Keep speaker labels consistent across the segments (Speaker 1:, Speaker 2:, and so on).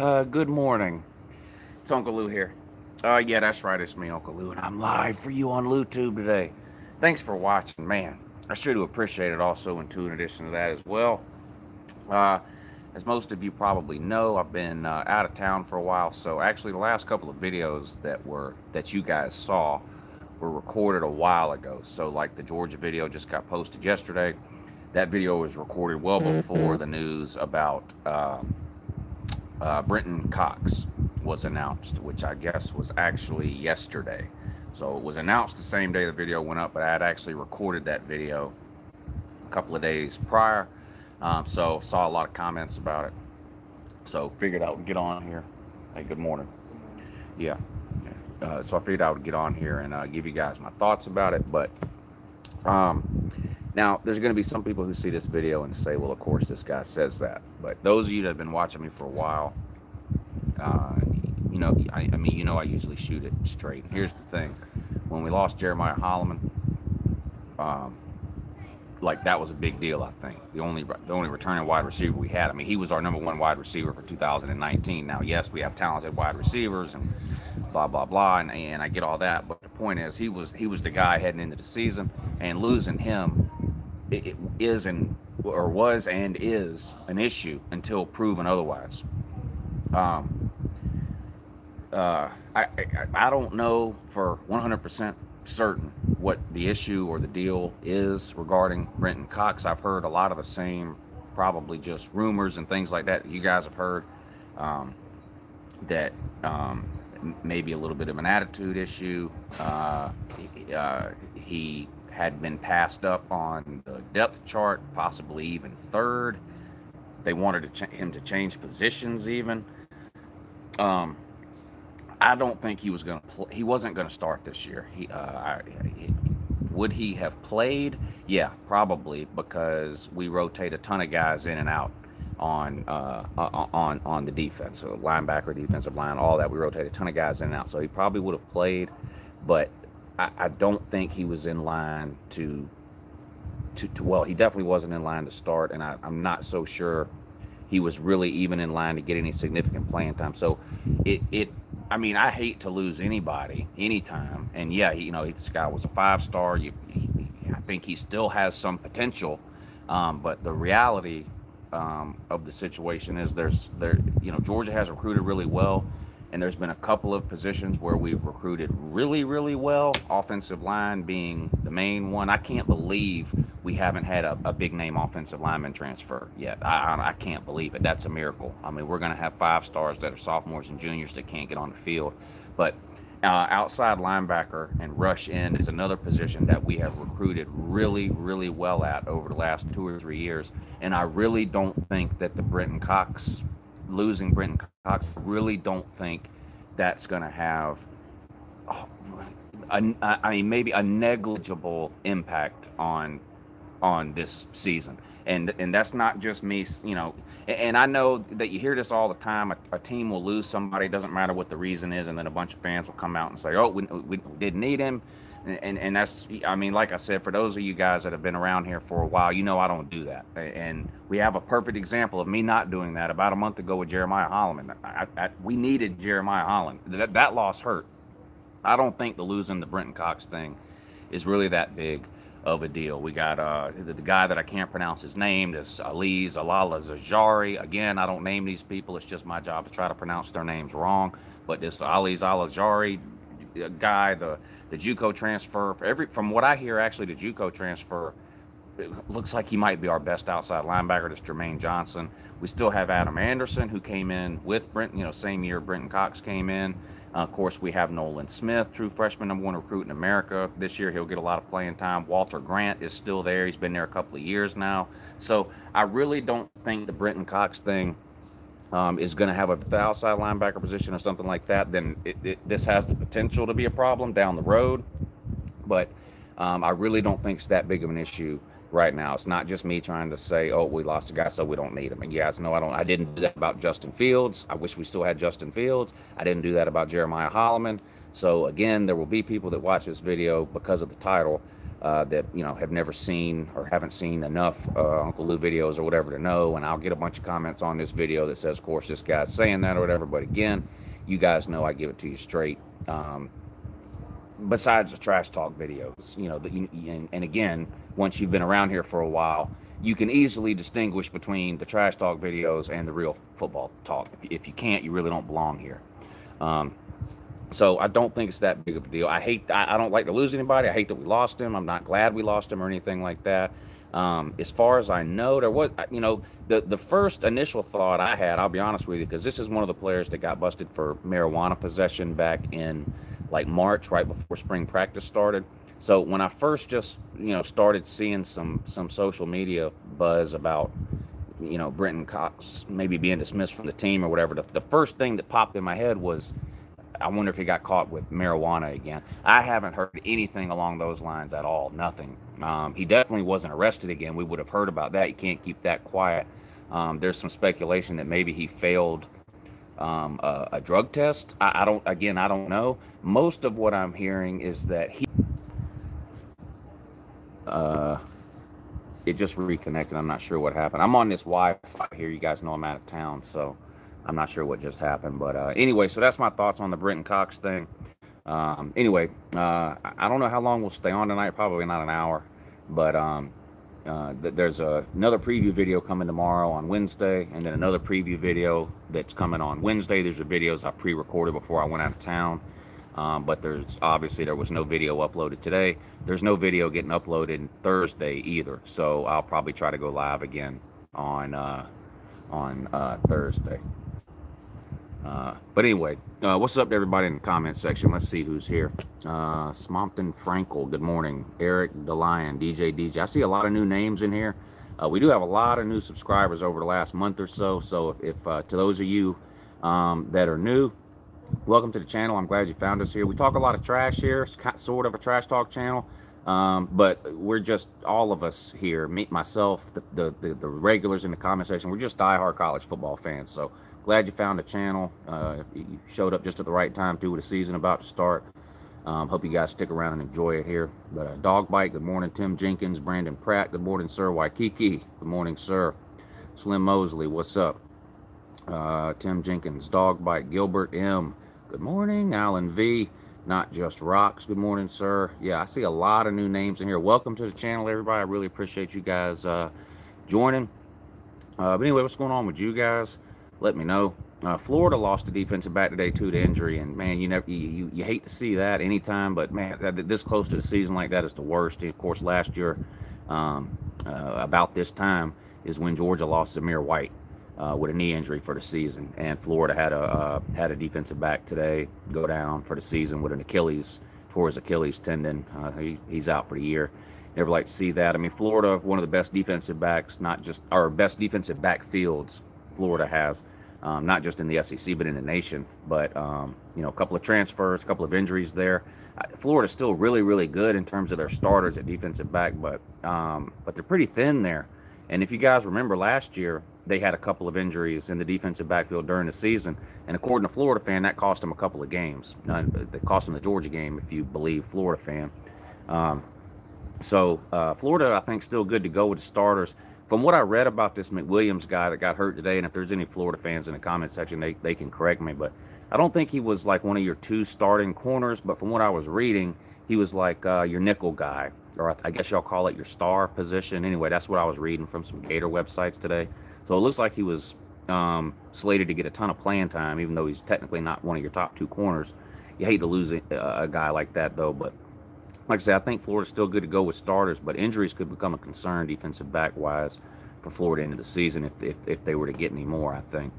Speaker 1: Good morning. It's Uncle Lou here. Yeah, that's right. It's me, Uncle Lou, and I'm live for you on LouTube today. Thanks for watching, man. I sure do appreciate it also, and in addition to that as well. Uh, as most of you probably know, I've been out of town for a while, so actually the last couple of videos that you guys saw were recorded a while ago. So like the Georgia video just got posted yesterday. That video was recorded well before the news about Britton Cox was announced, which I guess was actually yesterday. So it was announced the same day the video went up, but I had actually recorded that video a couple of days prior. So saw a lot of comments about it. So figured I would get on here. Hey, good morning. Yeah. So I figured I would get on here and give you guys my thoughts about it. But now, there's going to be some people who see this video and say, well, of course, this guy says that. But those of you that have been watching me for a while, I usually shoot it straight. And here's the thing. When we lost Jeremiah Holloman, that was a big deal, I think. The only returning wide receiver we had. I mean, he was our number one wide receiver for 2019. Now, yes, we have talented wide receivers and blah, blah, blah, and I get all that. But the point is, he was the guy heading into the season, and losing him it is was and is an issue until proven otherwise. I don't know for 100% certain what the issue or the deal is regarding Brenton Cox. I've heard a lot of the same, probably just rumors and things like that you guys have heard, that maybe a little bit of an attitude issue. He had been passed up on the depth chart, possibly even third. They wanted him to change positions even. I don't think he was going to he wasn't going to start this year. Would he have played? Yeah, probably, because we rotate a ton of guys in and out on the defense, so linebacker, defensive line, all that. We rotate a ton of guys in and out, so he probably would have played, but I don't think he was in line to well, he definitely wasn't in line to start, and I'm not so sure he was really even in line to get any significant playing time. So I mean, I hate to lose anybody anytime, and yeah, this guy was a 5-star. I think he still has some potential, but the reality of the situation is Georgia has recruited really well, and there's been a couple of positions where we've recruited really, really well, offensive line being the main one. I can't believe we haven't had a big name offensive lineman transfer yet. I can't believe it. That's a miracle. I mean, we're going to have 5-stars that are sophomores and juniors that can't get on the field. But outside linebacker and rush end is another position that we have recruited really, really well at over the last 2 or 3 years. And I really don't think that losing Britton Cox, I really don't think that's going to have, maybe a negligible impact on this season. And that's not just me, and I know that you hear this all the time. A team will lose somebody, it doesn't matter what the reason is, and then a bunch of fans will come out and say, oh, we didn't need him. And that's, like I said, for those of you guys that have been around here for a while, I don't do that. And we have a perfect example of me not doing that about a month ago with Jeremiah Holloman. We needed Jeremiah Holloman. That loss hurt. I don't think the losing the Britton Cox thing is really that big of a deal. We got the guy that I can't pronounce his name, this Zalala. Again, I don't name these people. It's just my job to try to pronounce their names wrong. But this Zalala guy, the JUCO transfer, from what I hear, actually the JUCO transfer, it looks like he might be our best outside linebacker. This Jermaine Johnson. We still have Adam Anderson, who came in with Brenton, same year Britton Cox came in. Of course, we have Nolan Smith, true freshman, number 1 recruit in America. This year, he'll get a lot of playing time. Walter Grant is still there. He's been there a couple of years now. So I really don't think the Britton Cox thing is going to have the outside linebacker position or something like that. Then this has the potential to be a problem down the road. But I really don't think it's that big of an issue right now. It's not just me trying to say, oh, we lost a guy, so we don't need him. And you guys know I didn't do that about Justin Fields. I wish we still had Justin Fields. I didn't do that about Jeremiah Holloman. So again, there will be people that watch this video because of the title that have never seen or haven't seen enough Uncle Lou videos or whatever to know, and I'll get a bunch of comments on this video that says, of course, this guy's saying that or whatever. But again, you guys know I give it to you straight. Besides the trash talk videos, and again, once you've been around here for a while, you can easily distinguish between the trash talk videos and the real football talk. If you can't, you really don't belong here. So I don't think it's that big of a deal. I don't like to lose anybody. I hate that we lost him. I'm not glad we lost him or anything like that. As far as I know, there was, the first initial thought I had, I'll be honest with you, because this is one of the players that got busted for marijuana possession back in like March, right before spring practice started. So when I first just, started seeing some social media buzz about, Britton Cox maybe being dismissed from the team or whatever, the first thing that popped in my head was, I wonder if he got caught with marijuana again. I haven't heard anything along those lines at all. Nothing. He definitely wasn't arrested again. We would have heard about that. You can't keep that quiet. There's some speculation that maybe he failed a drug test. I don't know. Most of what I'm hearing is that it just reconnected. I'm not sure what happened. I'm on this Wi-Fi here. You guys know I'm out of town, so I'm not sure what just happened. But anyway, so that's my thoughts on the Britton Cox thing. Anyway, I don't know how long we'll stay on tonight. Probably not an hour. But there's another preview video coming tomorrow on Wednesday, and then another preview video that's coming on Wednesday. There's the videos I pre-recorded before I went out of town. But there was no video uploaded today. There's no video getting uploaded Thursday either. So I'll probably try to go live again on Thursday. But anyway, what's up to everybody in the comment section? Let's see who's here. Smompton Frankel, good morning. Eric DeLion, DJ. I see a lot of new names in here. We do have a lot of new subscribers over the last month or so. So if to those of you that are new, welcome to the channel. I'm glad you found us here. We talk a lot of trash here. It's sort of a trash talk channel. But we're just, all of us here, myself, the regulars in the comment section, we're just diehard college football fans. So glad you found the channel. You showed up just at the right time too, with the season about to start. Hope you guys stick around and enjoy it here. But Dog Bite, good morning. Tim Jenkins, Brandon Pratt, good morning, sir. Waikiki, good morning, sir. Slim Mosley, what's up? Tim Jenkins, Dog Bite, Gilbert M, good morning. Alan V, Not Just Rocks, good morning, sir. Yeah, I see a lot of new names in here. Welcome to the channel, everybody. I really appreciate you guys joining. But anyway, what's going on with you guys? Let me know. Florida lost a defensive back today too to injury, and man, you hate to see that anytime, but man, this close to the season like that is the worst. Of course, last year about this time is when Georgia lost Zamir White with a knee injury for the season, and Florida had a defensive back today go down for the season with an tore his Achilles tendon. He's out for the year. Never like to see that. I mean, Florida, one of the best defensive backs, best defensive backfields Florida has, not just in the SEC but in the nation. But a couple of transfers, a couple of injuries there. Florida's still really, really good in terms of their starters at defensive back, but they're pretty thin there. And if you guys remember last year, they had a couple of injuries in the defensive backfield during the season. And according to Florida Fan, that cost them a couple of games. That cost them the Georgia game, if you believe Florida Fan. So Florida, I think, still good to go with the starters. From what I read about this McWilliams guy that got hurt today, and if there's any Florida fans in the comment section, they can correct me, but I don't think he was like one of your two starting corners. But from what I was reading, he was like your nickel guy, or I guess y'all call it your star position. Anyway, that's what I was reading from some Gator websites today. So it looks like he was slated to get a ton of playing time, even though he's technically not one of your top two corners. You hate to lose a guy like that, though. But like I said, I think Florida's still good to go with starters, but injuries could become a concern defensive back-wise for Florida into the season if they were to get any more, I think.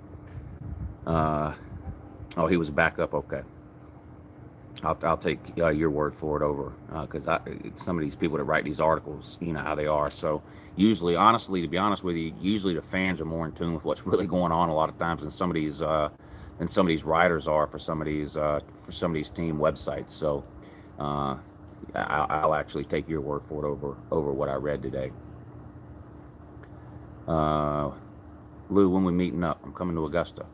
Speaker 1: Oh, he was a backup? Okay. I'll take your word for it over, because some of these people that write these articles, you know how they are. So usually, honestly, to be honest with you, usually the fans are more in tune with what's really going on a lot of times than some of these writers are for some of these team websites. So I'll actually take your word for it over what I read today. Lou, when we meeting up? I'm coming to Augusta.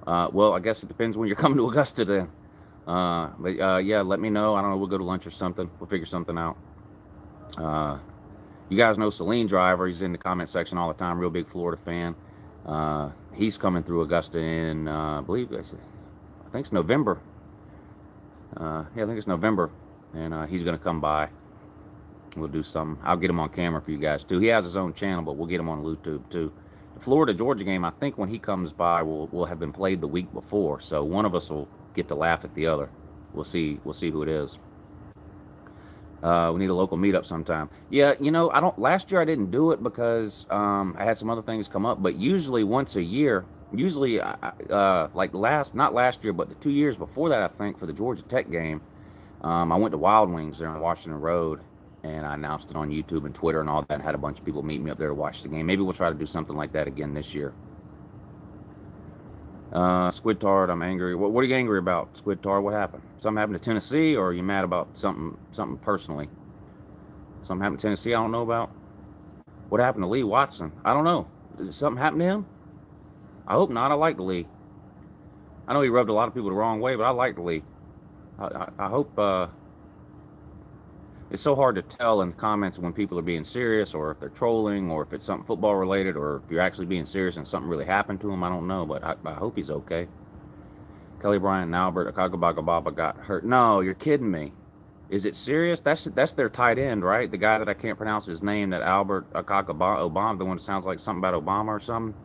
Speaker 1: Well, I guess it depends when you're coming to Augusta then. But yeah, let me know. I don't know. We'll go to lunch or something. We'll figure something out. You guys know Celine Driver. He's in the comment section all the time. Real big Florida fan. He's coming through Augusta in, I think it's November. Yeah, I think it's November. And he's going to come by. We'll do something. I'll get him on camera for you guys, too. He has his own channel, but we'll get him on YouTube, too. The Florida-Georgia game, I think when he comes by, will have been played the week before. So one of us will get to laugh at the other. We'll see who it is. We need a local meetup sometime. Yeah, last year I didn't do it because I had some other things come up, but usually once a year, not last year, but the 2 years before that, I think, for the Georgia Tech game, I went to Wild Wings there on Washington Road, and I announced it on YouTube and Twitter and all that, and had a bunch of people meet me up there to watch the game. Maybe we'll try to do something like that again this year. Squid Tard, I'm angry. What are you angry about, Squid Tard? What happened? Something happened to Tennessee, or are you mad about something personally? Something happened to Tennessee I don't know about? What happened to Lee Watson? I don't know. Did something happen to him? I hope not. I like the Lee. I know he rubbed a lot of people the wrong way, but I like the Lee. I hope... It's so hard to tell in comments when people are being serious, or if they're trolling, or if it's something football related, or if you're actually being serious and something really happened to him. I don't know, but I hope he's okay. Kelly Bryant and Albert Akagabagababa got hurt. No, you're kidding me. Is it serious? That's their tight end, right? The guy that I can't pronounce his name, that Albert Akagabagaba, the one that sounds like something about Obama or something.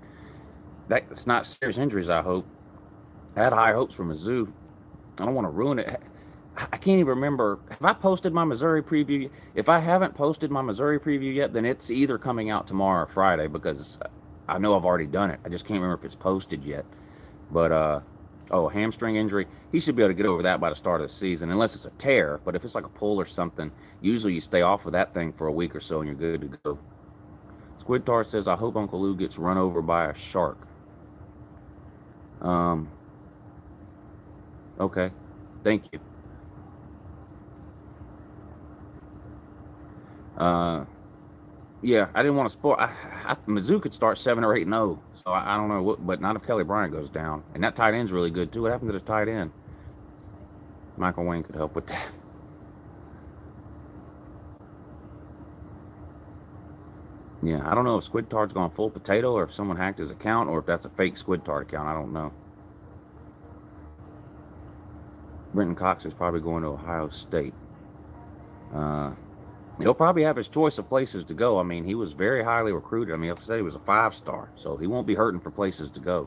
Speaker 1: That's not serious injuries, I hope. I had high hopes for Mizzou. I don't want to ruin it. I can't even remember. Have I posted my Missouri preview? If I haven't posted my Missouri preview yet, then it's either coming out tomorrow or Friday, because I know I've already done it. I just can't remember if it's posted yet. But, hamstring injury. He should be able to get over that by the start of the season, unless it's a tear. But if it's like a pull or something, usually you stay off of that thing for a week or so and you're good to go. Squid Tart says, I hope Uncle Lou gets run over by a shark. Okay. Thank you. Yeah, I didn't want to spoil. Mizzou could start 7 or 8-0, so I don't know what, but not if Kelly Bryant goes down. And that tight end's really good too. What happened to the tight end? Michael Wayne could help with that. Yeah, I don't know if Squid Tard's gone full potato, or if someone hacked his account, or if that's a fake Squid Tard account. I don't know. Brenton Cox is probably going to Ohio State. He'll probably have his choice of places to go. I mean, he was very highly recruited. I mean, I'll say he was a 5-star, so he won't be hurting for places to go.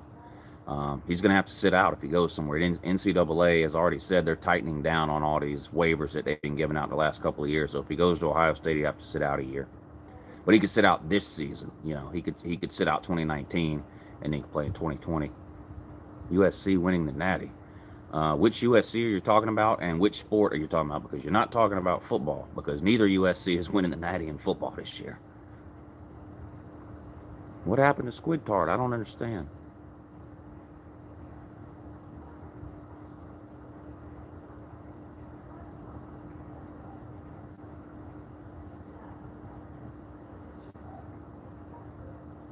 Speaker 1: He's going to have to sit out if he goes somewhere. NCAA has already said they're tightening down on all these waivers that they've been giving out the last couple of years. So if he goes to Ohio State, he'd have to sit out a year. But he could sit out this season. He could sit out 2019, and then he could play in 2020. USC winning the Natty. Which USC are you talking about, and which sport are you talking about? Because you're not talking about football, because neither USC is winning the Natty in football this year. What happened to Squid Tart? I don't understand.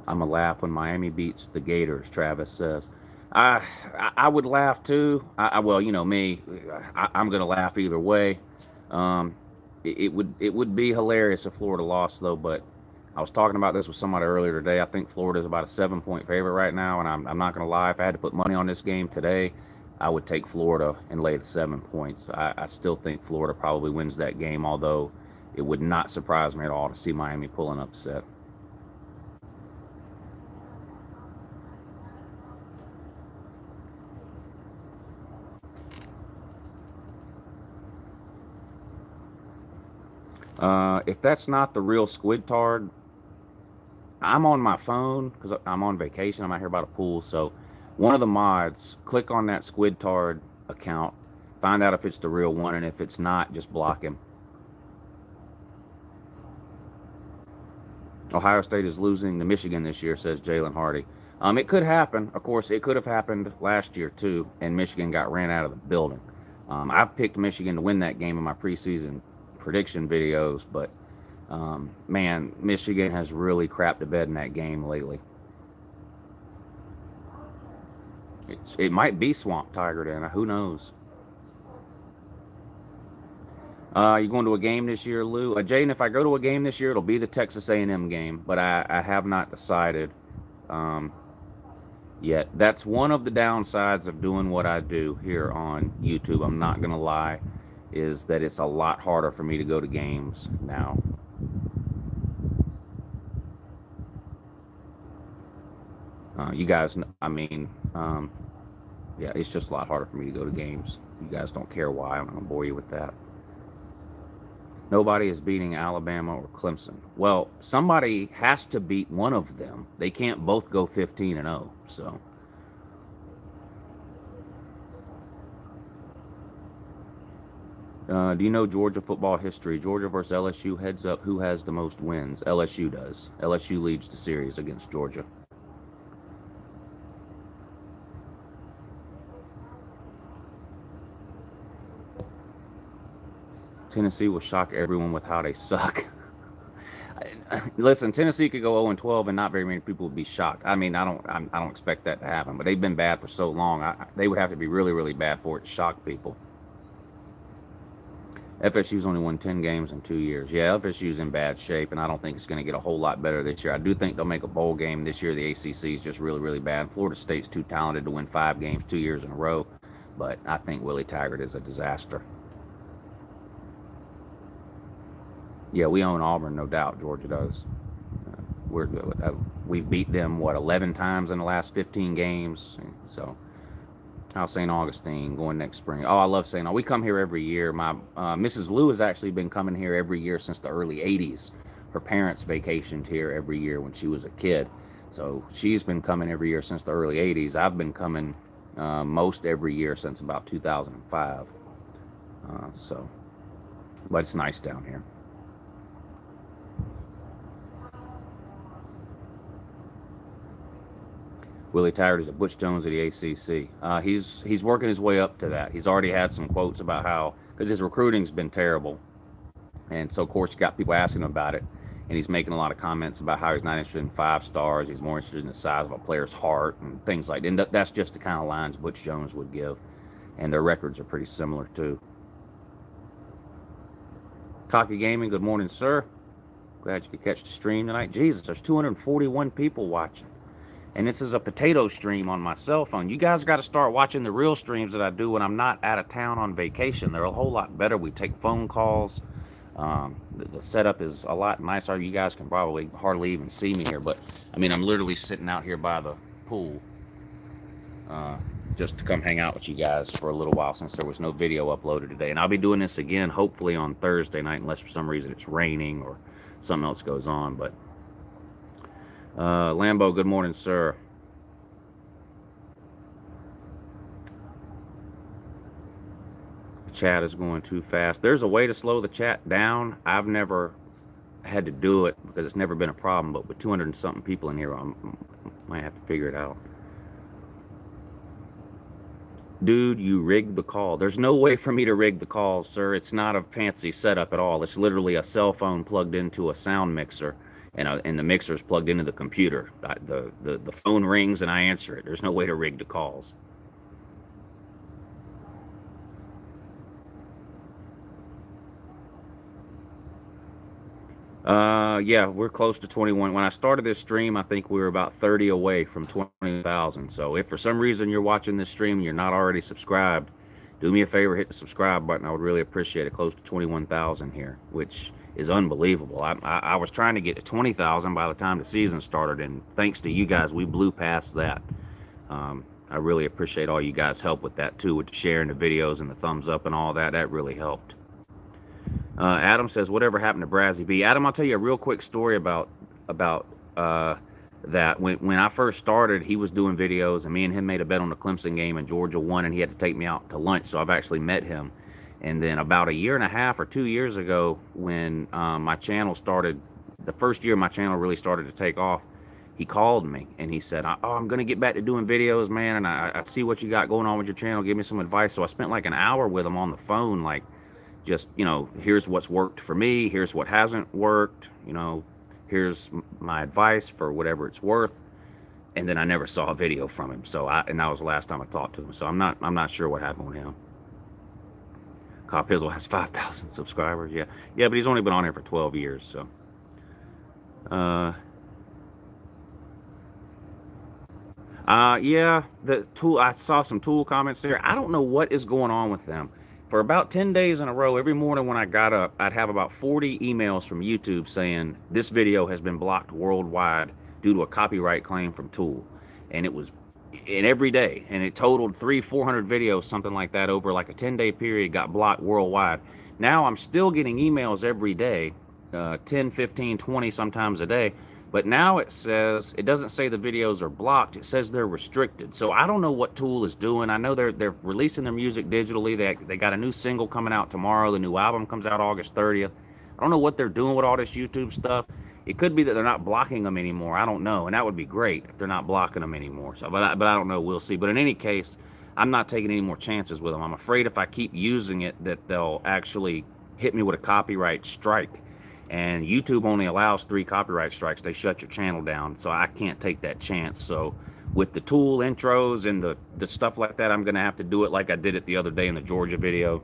Speaker 1: I'm going to laugh when Miami beats the Gators, Travis says. I would laugh too. Well, me. I'm gonna laugh either way. It would be hilarious if Florida lost, though. But I was talking about this with somebody earlier today. I think Florida's about a 7-point favorite right now, and I'm not gonna lie. If I had to put money on this game today, I would take Florida and lay the 7 points. I still think Florida probably wins that game, although it would not surprise me at all to see Miami pull an upset. If that's not the real Squid Tard, I'm on my phone because I'm on vacation. I'm out here by the pool. So one of the mods, click on that Squid Tard account, find out if it's the real one, and if it's not, just block him. Ohio State is losing to Michigan this year, says Jalen Hardy. It could happen. Of course, it could have happened last year too, and Michigan got ran out of the building. I've picked Michigan to win that game in my preseason prediction videos, but man, Michigan has really crapped the bed in that game lately. It might be Swamp Tiger then, who knows. You going to a game this year, Lou? Jaden, if I go to a game this year, it'll be the Texas A&M game, but I have not decided um, yet. That's one of the downsides of doing what I do here on YouTube. I'm not going to lie, is that it's a lot harder for me to go to games now. You guys, I mean, yeah, it's just a lot harder for me to go to games. You guys don't care why. I'm not going to bore you with that. Nobody is beating Alabama or Clemson. Well, somebody has to beat one of them. They can't both go 15-0. So, do you know Georgia football history? Georgia versus LSU, heads up, who has the most wins? LSU does. LSU leads the series against Georgia. Tennessee will shock everyone with how they suck. Listen, Tennessee could go 0-12 and not very many people would be shocked. I mean, I don't expect that to happen, but they've been bad for so long. They would have to be really, really bad for it to shock people. FSU's only won 10 games in 2 years. Yeah, FSU's in bad shape, and I don't think it's going to get a whole lot better this year. I do think they'll make a bowl game this year. The ACC is just really, really bad. Florida State's too talented to win 5 games 2 years in a row, but I think Willie Taggart is a disaster. Yeah, we own Auburn, no doubt. Georgia does. We've beat them, 11 times in the last 15 games. So, how's St. Augustine going next spring? Oh, I love St. Augustine. We come here every year. My Mrs. Lou has actually been coming here every year since the early 80s. Her parents vacationed here every year when she was a kid. So, she's been coming every year since the early 80s. I've been coming most every year since about 2005. But it's nice down here. Willie Taggart is a Butch Jones of the ACC. He's working his way up to that. He's already had some quotes about how, because his recruiting's been terrible, and so of course you got people asking him about it, and he's making a lot of comments about how he's not interested in 5 stars. He's more interested in the size of a player's heart and things like that. And that's just the kind of lines Butch Jones would give, and their records are pretty similar too. Cocky Gaming, good morning, sir. Glad you could catch the stream tonight. Jesus, there's 241 people watching. And this is a potato stream on my cell phone. You guys got to start watching the real streams that I do when I'm not out of town on vacation. They're a whole lot better. We take phone calls. The setup is a lot nicer. You guys can probably hardly even see me here, but I mean, I'm literally sitting out here by the pool just to come hang out with you guys for a little while since there was no video uploaded today. And I'll be doing this again hopefully on Thursday night, unless for some reason it's raining or something else goes on. But Lambo, good morning, sir. The chat is going too fast. There's a way to slow the chat down. I've never had to do it because it's never been a problem, but with 200 and something people in here, I might have to figure it out. Dude, you rigged the call. There's no way for me to rig the call, sir. It's not a fancy setup at all. It's literally a cell phone plugged into a sound mixer. And the mixer is plugged into the computer. The phone rings and I answer it. There's no way to rig the calls. Yeah, we're close to 21. When I started this stream, I think we were about 30 away from 20,000. So if for some reason you're watching this stream and you're not already subscribed, do me a favor, hit the subscribe button. I would really appreciate it. Close to 21,000 here, which is unbelievable. I was trying to get to 20,000 by the time the season started, and thanks to you guys, we blew past that. I really appreciate all you guys' help with that too, with the sharing the videos and the thumbs up and all that. That really helped. Adam says, whatever happened to Brazzy B? Adam, I'll tell you a real quick story about that. When I first started, he was doing videos, and me and him made a bet on the Clemson game, and Georgia won, and he had to take me out to lunch, so I've actually met him. And then about a year and a half or 2 years ago, when my channel started, the first year my channel really started to take off, he called me and he said, I'm going to get back to doing videos, man, and I see what you got going on with your channel. Give me some advice. So I spent like an hour with him on the phone, like, just, here's what's worked for me, here's what hasn't worked, here's my advice for whatever it's worth. And then I never saw a video from him. And that was the last time I talked to him. So I'm not sure what happened with him. Cop Hizzle has 5,000 subscribers. Yeah, but he's only been on here for 12 years. So, yeah, the Tool. I saw some Tool comments there. I don't know what is going on with them. For about 10 days in a row, every morning when I got up, I'd have about 40 emails from YouTube saying this video has been blocked worldwide due to a copyright claim from Tool, and it was in every day, and it totaled 400 videos, something like that, over like a 10-day period, got blocked worldwide. Now I'm still getting emails every day, 10, 15, 20 sometimes a day, but now it says, it doesn't say the videos are blocked, it says they're restricted. So I don't know what Tool is doing. I know they're releasing their music digitally. They got a new single coming out tomorrow. The new album comes out August 30th. I don't know what they're doing with all this YouTube stuff. It could be that they're not blocking them anymore. I don't know, and that would be great if they're not blocking them anymore. So, but I don't know. We'll see. But in any case, I'm not taking any more chances with them. I'm afraid if I keep using it, that they'll actually hit me with a copyright strike. And YouTube only allows 3 copyright strikes. They shut your channel down, so I can't take that chance. So with the Tool intros and the stuff like that, I'm gonna have to do it like I did it the other day in the Georgia video,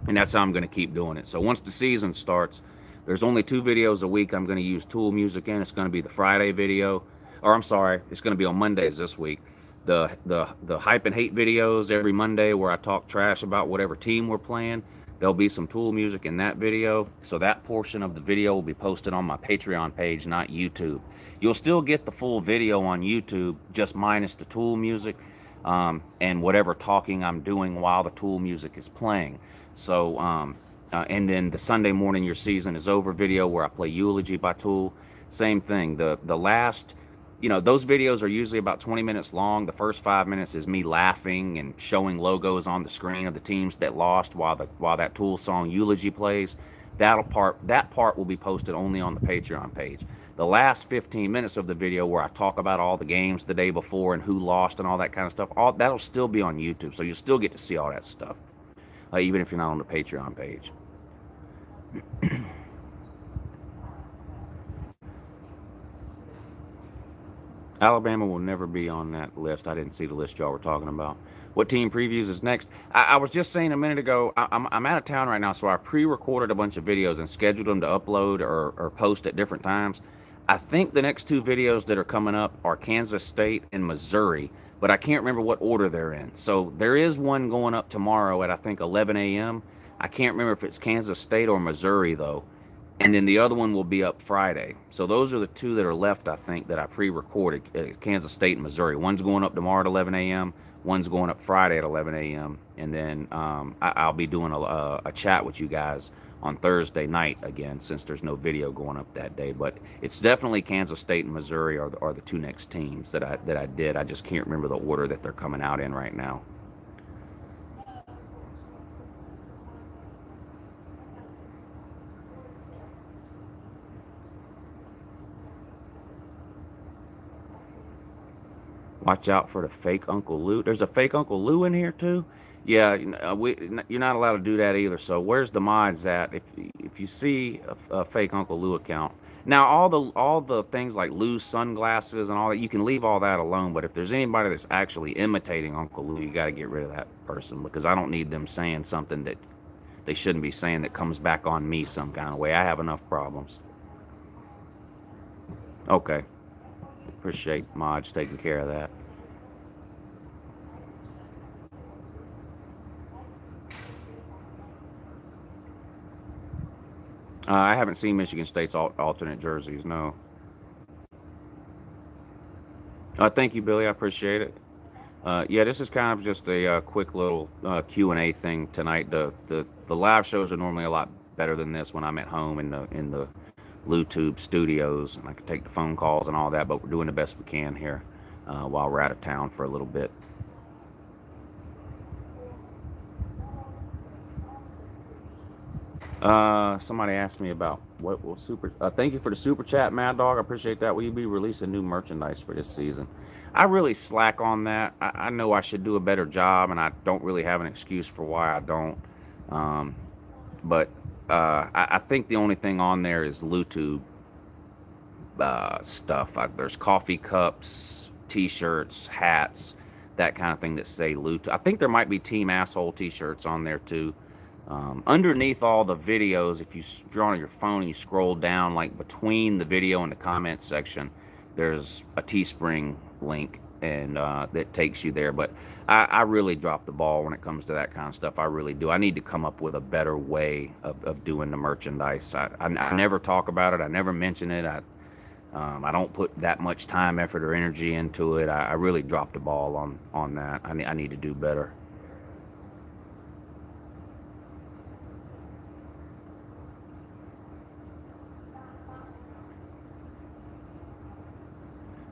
Speaker 1: and that's how I'm gonna keep doing it. So once the season starts, there's only 2 videos a week I'm going to use Tool music in. It's going to be the Friday video, or I'm sorry, it's going to be on Mondays this week. The hype and hate videos every Monday where I talk trash about whatever team we're playing. There'll be some Tool music in that video. So that portion of the video will be posted on my Patreon page, not YouTube. You'll still get the full video on YouTube, just minus the Tool music and whatever talking I'm doing while the Tool music is playing. So, and then the Sunday morning your season is over video where I play Eulogy by Tool. Same thing. The last, those videos are usually about 20 minutes long. The first 5 minutes is me laughing and showing logos on the screen of the teams that lost while that Tool song Eulogy plays. That part will be posted only on the Patreon page. The last 15 minutes of the video where I talk about all the games the day before and who lost and all that kind of stuff, that'll still be on YouTube. So you'll still get to see all that stuff, even if you're not on the Patreon page. Alabama will never be on that list. I didn't see the list y'all were talking about. What team previews is next? I was just saying a minute ago, I'm out of town right now, so I pre-recorded a bunch of videos and scheduled them to upload or post at different times. I think the next 2 videos that are coming up are Kansas State and Missouri, but I can't remember what order they're in. So there is one going up tomorrow at, I think, 11 a.m. I can't remember if it's Kansas State or Missouri, though. And then the other one will be up Friday. So those are the 2 that are left, I think, that I pre-recorded, Kansas State and Missouri. One's going up tomorrow at 11 a.m., one's going up Friday at 11 a.m., and then I'll be doing a chat with you guys on Thursday night again, since there's no video going up that day. But it's definitely Kansas State and Missouri are the 2 next teams that I did. I just can't remember the order that they're coming out in right now. Watch out for the fake Uncle Lou. There's a fake Uncle Lou in here too. Yeah, you're not allowed to do that either. So where's the mods at? If you see a fake Uncle Lou account, now all the things like Lou's sunglasses and all that, you can leave all that alone. But if there's anybody that's actually imitating Uncle Lou, you got to get rid of that person, because I don't need them saying something that they shouldn't be saying that comes back on me some kind of way. I have enough problems. Okay. Appreciate mods taking care of that. I haven't seen Michigan State's alternate jerseys, no. Thank you, Billy. I appreciate it. Yeah, this is kind of just a quick little Q&A thing tonight. The live shows are normally a lot better than this when I'm at home in the LouTube studios, and I can take the phone calls and all that, but we're doing the best we can here while we're out of town for a little bit. Somebody asked me about what will thank you for the super chat, Mad Dog. I appreciate that. Will you be releasing new merchandise for this season? I really slack on that. I know I should do a better job, and I don't really have an excuse for why I don't. But I think the only thing on there is LouTube stuff. There's coffee cups, t-shirts, hats, that kind of thing that say LouTube. I think there might be Team Asshole t-shirts on there too. Underneath all the videos, if you're on your phone and you scroll down, like between the video and the comments section, there's a Teespring link, and that takes you there. But I really drop the ball when it comes to that kind of stuff. I really do. I need to come up with a better way of doing the merchandise. I never talk about it. I never mention it. I don't put that much time, effort, or energy into it. I really dropped the ball on that. I need to do better.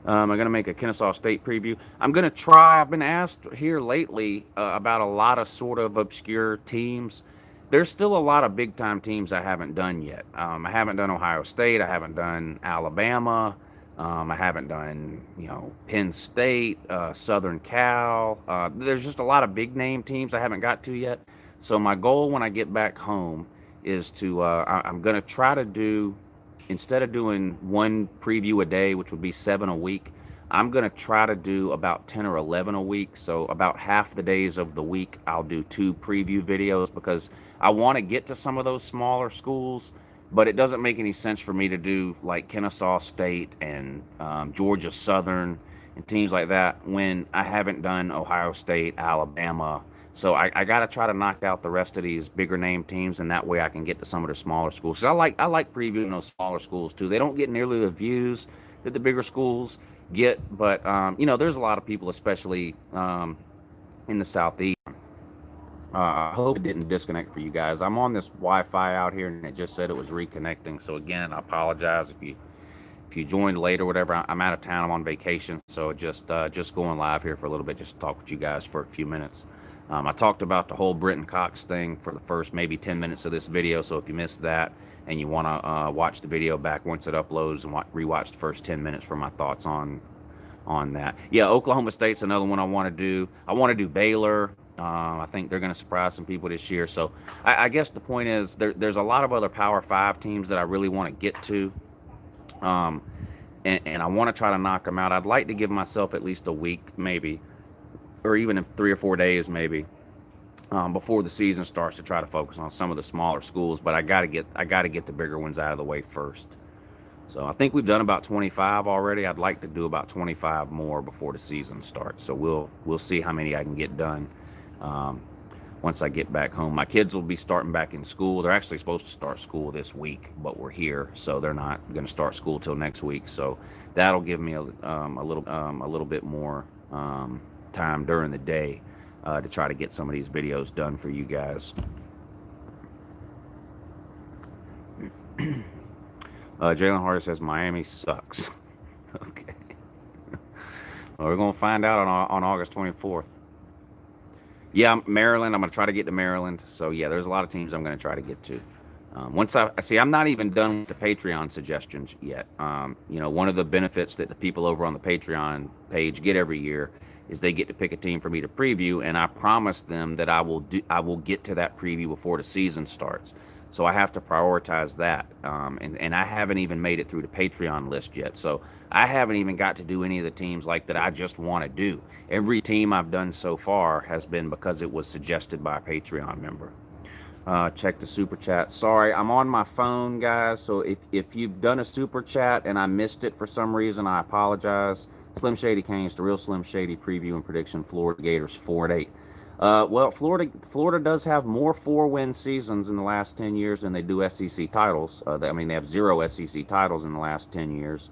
Speaker 1: I'm going to make a Kennesaw State preview. I'm going to try. I've been asked here lately about a lot of sort of obscure teams. There's still a lot of big time teams I haven't done yet. I haven't done Ohio State. I haven't done Alabama. I haven't done, Penn State, Southern Cal. There's just a lot of big name teams I haven't got to yet. So my goal when I get back home is to, I'm going to try to do, instead of doing one preview a day, which would be 7 a week, I'm going to try to do about 10 or 11 a week. So about half the days of the week, I'll do 2 preview videos, because I want to get to some of those smaller schools, but it doesn't make any sense for me to do like Kennesaw State and Georgia Southern and teams like that when I haven't done Ohio State, Alabama. So I got to try to knock out the rest of these bigger name teams, and that way I can get to some of the smaller schools. So I like previewing those smaller schools too. They don't get nearly the views that the bigger schools get, but there's a lot of people, especially in the Southeast. I hope it didn't disconnect for you guys. I'm on this Wi-Fi out here, and it just said it was reconnecting. So again, I apologize if you joined late or whatever. I'm out of town. I'm on vacation, so just going live here for a little bit, just to talk with you guys for a few minutes. I talked about the whole Britton Cox thing for the first maybe 10 minutes of this video. So if you missed that and you want to watch the video back once it uploads, and rewatch the first 10 minutes for my thoughts on that. Yeah, Oklahoma State's another one I want to do. I want to do Baylor. I think they're going to surprise some people this year. So I guess the point is there's a lot of other Power 5 teams that I really want to get to. And I want to try to knock them out. I'd like to give myself at least a week, maybe, or even in 3 or 4 days, maybe, before the season starts, to try to focus on some of the smaller schools. But I got to get the bigger ones out of the way first. So I think we've done about 25 already. I'd like to do about 25 more before the season starts. So we'll see how many I can get done once I get back home. My kids will be starting back in school. They're actually supposed to start school this week, but we're here, so they're not going to start school till next week. So that'll give me a little bit more time during the day to try to get some of these videos done for you guys. Jalen Harder says Miami sucks. Okay. Well, we're going to find out on August 24th. Yeah, Maryland. I'm going to try to get to Maryland. So, yeah, there's a lot of teams I'm going to try to get to. Once I see, I'm not even done with the Patreon suggestions yet. One of the benefits that the people over on the Patreon page get every year is they get to pick a team for me to preview, and I promise them that I will get to that preview before the season starts. So I have to prioritize that, and I haven't even made it through the Patreon list yet. So I haven't even got to do any of the teams like that I just want to do. Every team I've done so far has been because it was suggested by a Patreon member. Check the super chat. Sorry, I'm on my phone, guys. So if you've done a super chat and I missed it for some reason, I apologize. Slim Shady Canes, the real Slim Shady preview and prediction. Florida Gators 4-8. Well, Florida does have more 4-win seasons in the last 10 years than they do SEC titles. They have 0 SEC titles in the last 10 years.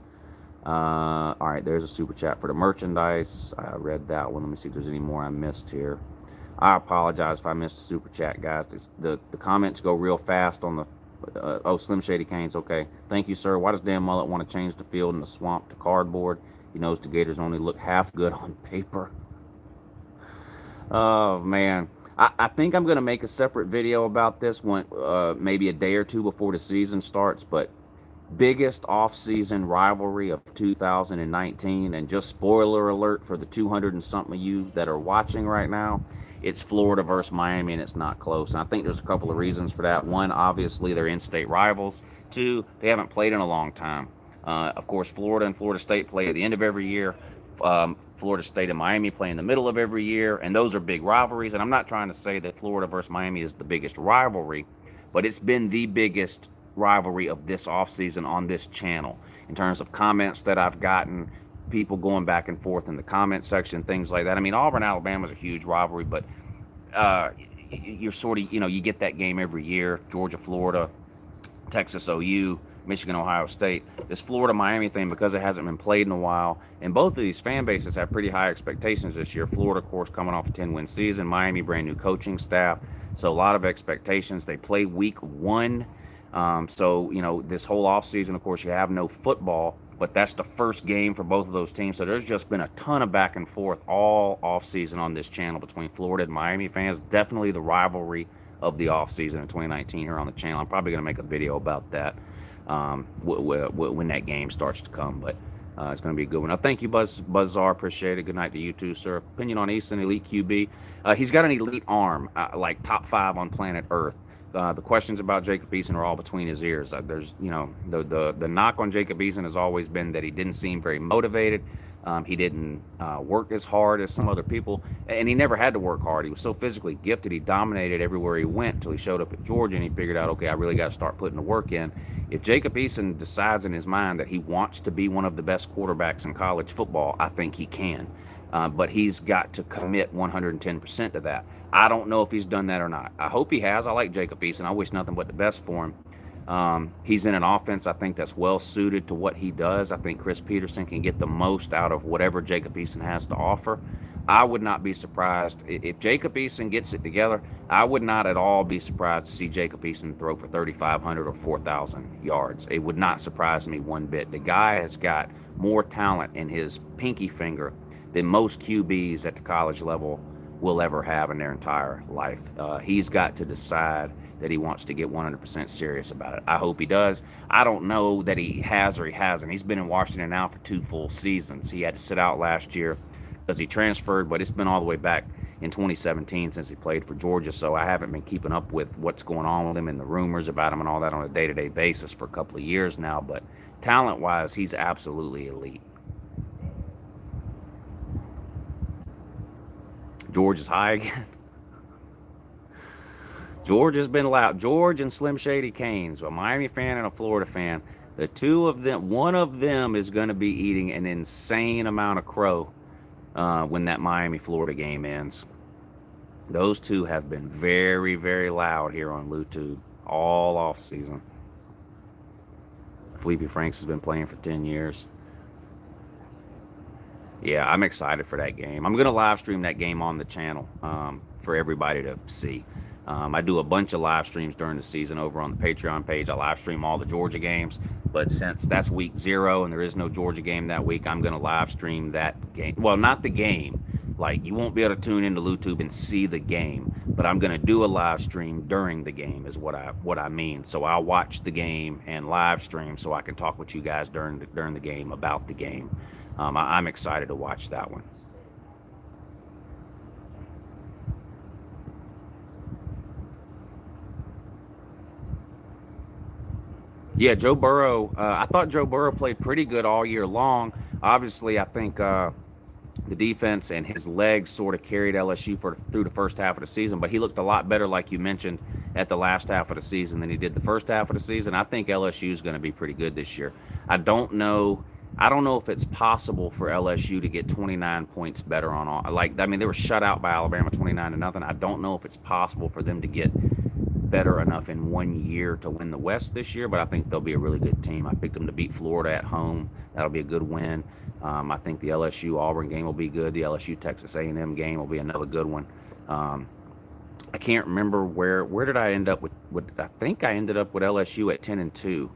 Speaker 1: All right, there's a super chat for the merchandise. I read that one. Let me see if there's any more I missed here. I apologize if I missed a super chat, guys. The comments go real fast on the... Slim Shady Canes, okay. Thank you, sir. Why does Dan Mullet want to change the field in the swamp to cardboard? He knows the Gators only look half good on paper. Oh, man. I think I'm going to make a separate video about this one, maybe a day or two before the season starts, but biggest off-season rivalry of 2019, and just spoiler alert for the 200 and something of you that are watching right now, it's Florida versus Miami, and it's not close. And I think there's a couple of reasons for that. One, obviously, they're in-state rivals. Two, they haven't played in a long time. Of course, Florida and Florida State play at the end of every year. Florida State and Miami play in the middle of every year, and those are big rivalries. And I'm not trying to say that Florida versus Miami is the biggest rivalry, but it's been the biggest rivalry of this offseason on this channel in terms of comments that I've gotten, people going back and forth in the comment section, things like that. I mean, Auburn, Alabama is a huge rivalry, but you're sort of, you get that game every year. Georgia, Florida, Texas, OU, Michigan, Ohio State. This Florida-Miami thing, because it hasn't been played in a while, and both of these fan bases have pretty high expectations this year. Florida, of course, coming off a 10-win season. Miami, brand new coaching staff. So a lot of expectations. They play week 1. So, this whole offseason, of course, you have no football, but that's the first game for both of those teams. So there's just been a ton of back and forth all offseason on this channel between Florida and Miami fans. Definitely the rivalry of the offseason in 2019 here on the channel. I'm probably going to make a video about that when that game starts to come, but it's going to be a good one. Now, thank you, Buzzar. Appreciate it. Good night to you too, sir. Opinion on Eason, elite QB. He's got an elite arm, like top 5 on planet Earth. The questions about Jacob Eason are all between his ears. There's, the knock on Jacob Eason has always been that he didn't seem very motivated. He didn't work as hard as some other people, and he never had to work hard. He was so physically gifted. He dominated everywhere he went until he showed up at Georgia, and he figured out, okay, I really got to start putting the work in. If Jacob Eason decides in his mind that he wants to be one of the best quarterbacks in college football, I think he can. But he's got to commit 110% to that. I don't know if he's done that or not. I hope he has. I like Jacob Eason. I wish nothing but the best for him. He's in an offense, I think, that's well suited to what he does. I think Chris Peterson can get the most out of whatever Jacob Eason has to offer. I would not be surprised if Jacob Eason gets it together. I would not at all be surprised to see Jacob Eason throw for 3,500 or 4,000 yards. It would not surprise me one bit. The guy has got more talent in his pinky finger than most QBs at the college level will ever have in their entire life. He's got to decide that he wants to get 100% serious about it. I hope he does. I don't know that he has or he hasn't. He's been in Washington now for 2 full seasons. He had to sit out last year because he transferred, but it's been all the way back in 2017 since he played for Georgia, so I haven't been keeping up with what's going on with him and the rumors about him and all that on a day-to-day basis for a couple of years now, but talent-wise, he's absolutely elite. George is high again. George has been loud. George and Slim Shady Canes, a Miami fan and a Florida fan. The two of them, one of them is going to be eating an insane amount of crow when that Miami-Florida game ends. Those two have been very, very loud here on YouTube all off season. Felipe Franks has been playing for 10 years. Yeah, I'm excited for that game. I'm going to live stream that game on the channel for everybody to see. I do a bunch of live streams during the season over on the Patreon page. I live stream all the Georgia games, but since that's week 0 and there is no Georgia game that week, I'm going to live stream that game. Well, not the game. Like, you won't be able to tune into YouTube and see the game, but I'm going to do a live stream during the game is what I mean. So I'll watch the game and live stream so I can talk with you guys during the game about the game. I'm excited to watch that one. Yeah, Joe Burrow, I thought Joe Burrow played pretty good all year long. Obviously, I think the defense and his legs sort of carried LSU through the first half of the season, but he looked a lot better, like you mentioned, at the last half of the season than he did the first half of the season. I think LSU is going to be pretty good this year. I don't know if it's possible for LSU to get 29 points better on all. They were shut out by Alabama 29-0. I don't know if it's possible for them to get better enough in 1 year to win the West this year, but I think they'll be a really good team. I picked them to beat Florida at home. That'll be a good win. I think the LSU-Auburn game will be good. The LSU-Texas A&M game will be another good one. I can't remember where did I end up with I think I ended up with LSU at 10-2.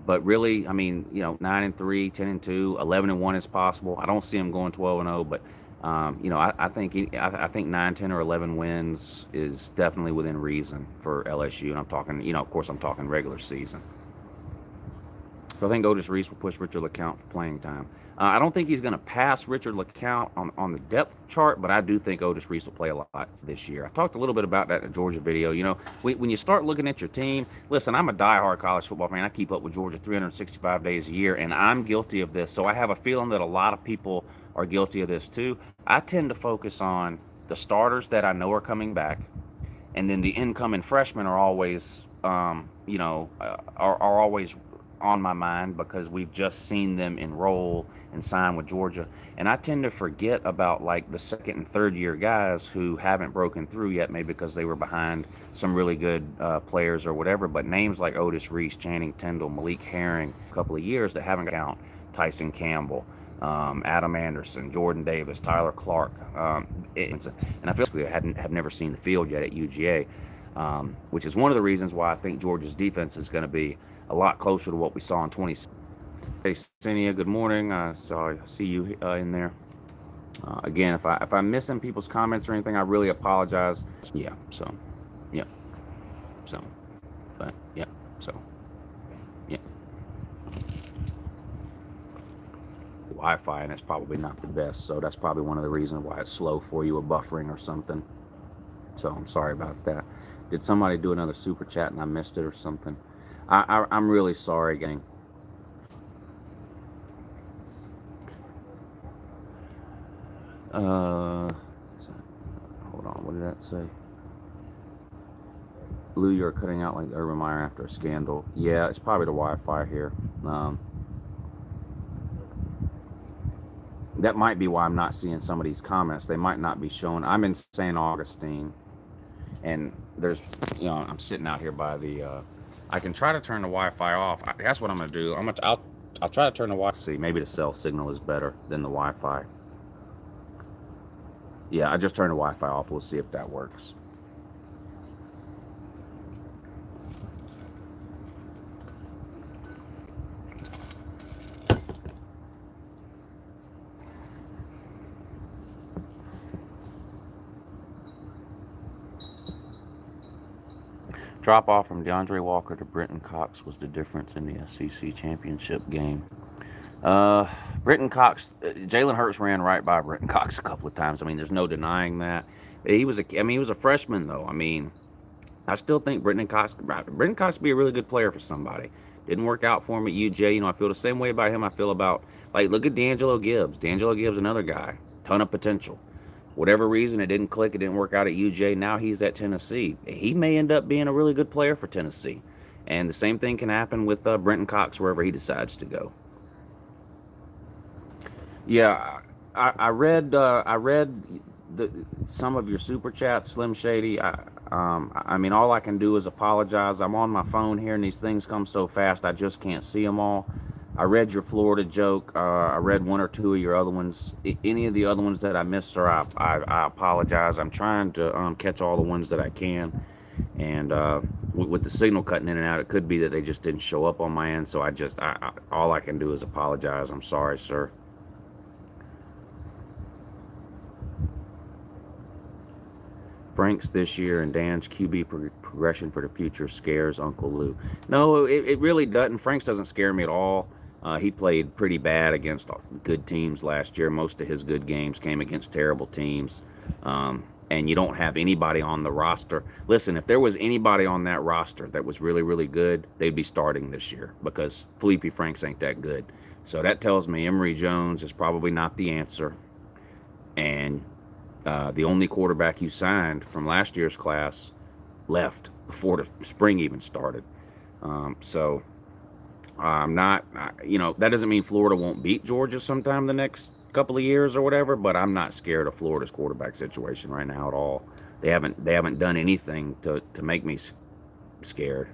Speaker 1: But really, I mean, 9-3, 10-2, 11-1 is possible. I don't see them going 12-0, but I think 9, 10, or 11 wins is definitely within reason for LSU, and I'm talking, of course, I'm talking regular season. So I think Otis Reese will push Richard LeCount for playing time. I don't think he's going to pass Richard LeCount on the depth chart, but I do think Otis Reese will play a lot this year. I talked a little bit about that in the Georgia video. You know, when you start looking at your team, listen, I'm a diehard college football fan. I keep up with Georgia 365 days a year, and I'm guilty of this. So I have a feeling that a lot of people are guilty of this too. I tend to focus on the starters that I know are coming back, and then the incoming freshmen are always, are always on my mind because we've just seen them enroll and sign with Georgia. And I tend to forget about like the second and third year guys who haven't broken through yet, maybe because they were behind some really good players or whatever. But names like Otis Reese, Channing Tindall, Malik Herring, a couple of years that haven't count, Tyson Campbell, Adam Anderson, Jordan Davis, Tyler Clark, and I feel like I have never seen the field yet at UGA, which is one of the reasons why I think Georgia's defense is going to be a lot closer to what we saw in 20. Hey, Cynthia, good morning. Sorry, I see you in there. Again, if I'm missing people's comments or anything, I really apologize. Yeah. So, Wi-Fi, and it's probably not the best. So that's probably one of the reasons why it's slow for you, or buffering or something. So I'm sorry about that. Did somebody do another super chat and I missed it or something? I'm really sorry, gang. Hold on, what did that say? Lou, you're cutting out like Urban Meyer after a scandal. Yeah, it's probably the Wi-Fi here. That might be why I'm not seeing some of these comments. They might not be showing. I'm in St. Augustine, and there's, I'm sitting out here by the. I can try to turn the Wi-Fi off. That's what I'm gonna do. I'll try to turn the Wi-Fi. See, maybe the cell signal is better than the Wi-Fi. Yeah, I just turned the Wi-Fi off. We'll see if that works. Drop off from DeAndre Walker to Britton Cox was the difference in the SEC championship game. Britton Cox, Jalen Hurts ran right by Britton Cox a couple of times. I mean, there's no denying that. He was a freshman though. I mean, I still think Britton Cox would be a really good player for somebody. Didn't work out for him at UGA. I feel the same way about him. I feel about, like, look at D'Angelo Gibbs. D'Angelo Gibbs, another guy, ton of potential. Whatever reason, it didn't click. It didn't work out at UGA. Now he's at Tennessee. He may end up being a really good player for Tennessee. And the same thing can happen with Britton Cox wherever he decides to go. Yeah, I read some of your super chats, Slim Shady. I mean, all I can do is apologize. I'm on my phone here, and these things come so fast, I just can't see them all. I read your Florida joke. I read one or two of your other ones. Any of the other ones that I missed, sir, I apologize. I'm trying to catch all the ones that I can. And with the signal cutting in and out, it could be that they just didn't show up on my end. So all I can do is apologize. I'm sorry, sir. Frank's this year and Dan's QB progression for the future scares Uncle Lou. No, it really doesn't. Frank's doesn't scare me at all. He played pretty bad against good teams last year. Most of his good games came against terrible teams. And you don't have anybody on the roster. Listen, if there was anybody on that roster that was really, really good, they'd be starting this year because Felipe Franks ain't that good. So that tells me Emory Jones is probably not the answer. And the only quarterback you signed from last year's class left before the spring even started. So I'm not, that doesn't mean Florida won't beat Georgia sometime the next couple of years or whatever, but I'm not scared of Florida's quarterback situation right now at all. They haven't done anything to make me scared.